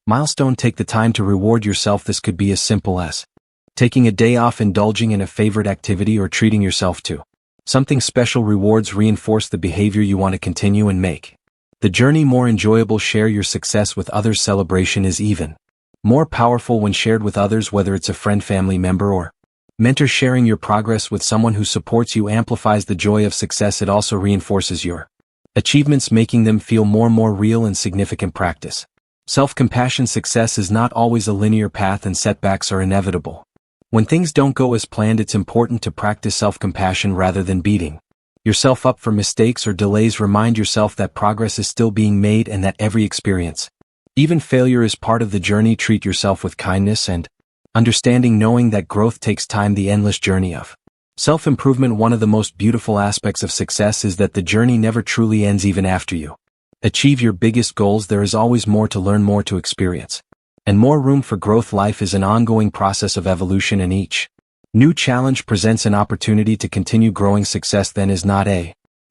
[SPEAKER 1] milestone, take the time to reward yourself. This could be as simple as taking a day off, indulging in a favorite activity, or treating yourself to something special. Rewards reinforce the behavior you want to continue and make the journey more enjoyable. Share your success with others. Celebration is even more powerful when shared with others, whether it's a friend, family member, or mentor. Sharing your progress with someone who supports you amplifies the joy of success. It also reinforces your achievements, making them feel more real and significant. Practice self-compassion. Success is not always a linear path, and setbacks are inevitable. When things don't go as planned, it's important to practice self-compassion rather than beating yourself up for mistakes or delays. Remind yourself that progress is still being made and that every experience, even failure, is part of the journey. Treat yourself with kindness and understanding, knowing that growth takes time. The endless journey of self-improvement. One of the most beautiful aspects of success is that the journey never truly ends. Even after you achieve your biggest goals, there is always more to learn, more to experience, and more room for growth. Life is an ongoing process of evolution, and each new challenge presents an opportunity to continue growing. Success then is not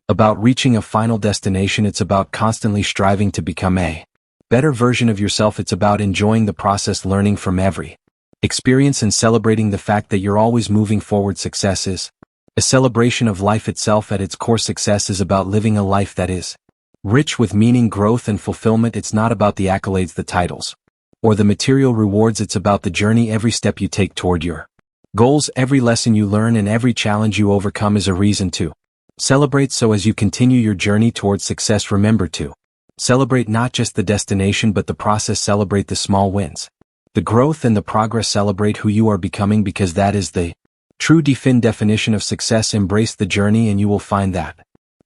[SPEAKER 1] about reaching a final destination. It's about constantly striving to become a better version of yourself. It's about enjoying the process, learning from every experience, and celebrating the fact that you're always moving forward. Success is a celebration of life itself. At its core, success is about living a life that is rich with meaning, growth, and fulfillment. It's not about the accolades, the titles, or the material rewards. It's about the journey. Every step you take toward your goals, every lesson you learn, and every challenge you overcome is a reason to celebrate. So as you continue your journey towards success, remember to celebrate not just the destination but the process. Celebrate the small wins, the growth, and the progress. Celebrate who you are becoming, because that is the true definition of success. Embrace the journey and you will find that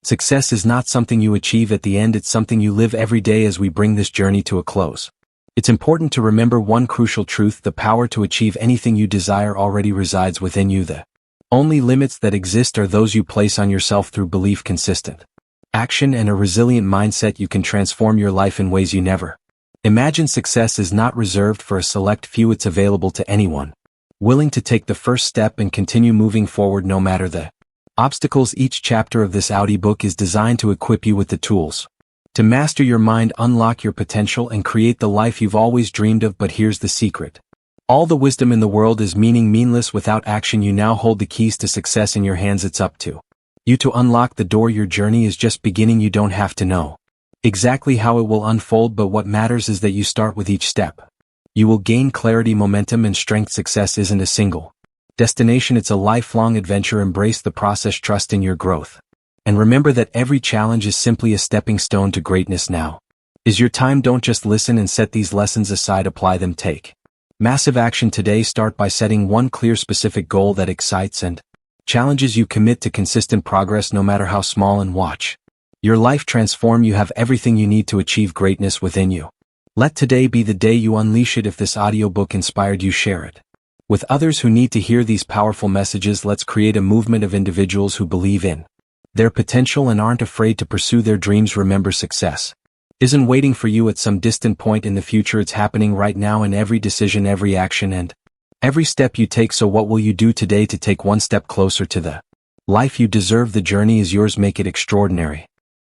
[SPEAKER 1] success is not something you achieve at the end, it's something you live every day. As we bring this journey to a close, it's important to remember one crucial truth: the power to achieve anything you desire already resides within you. The only limits that exist are those you place on yourself. Through belief, consistent action, and a resilient mindset, you can transform your life in ways you never imagine. Success is not reserved for a select few. It's available to anyone willing to take the first step and continue moving forward no matter the obstacles. Each chapter of this audiobook is designed to equip you with the tools to master your mind, unlock your potential, and create the life you've always dreamed of. But here's the secret: all the wisdom in the world is meaningless without action. You now hold the keys to success in your hands. It's up to you to unlock the door. Your journey is just beginning. You don't have to know exactly how it will unfold, but what matters is that you start with each step. You will gain clarity, momentum, and strength. Success isn't a single destination, it's a lifelong adventure. Embrace the process, trust in your growth, and remember that every challenge is simply a stepping stone to greatness. Now is your time. Don't just listen and set these lessons aside, apply them. Take massive action today. Start by setting one clear, specific goal that excites and challenges you. Commit to consistent progress, no matter how small, and watch your life transform. You have everything you need to achieve greatness within you. Let today be the day you unleash it. If this audiobook inspired you, share it with others who need to hear these powerful messages. Let's create a movement of individuals who believe in their potential and aren't afraid to pursue their dreams. Remember, success isn't waiting for you at some distant point in the future. It's happening right now in every decision, every action, and every step you take. So what will you do today to take one step closer to the life you deserve? The journey is yours. Make it extraordinary.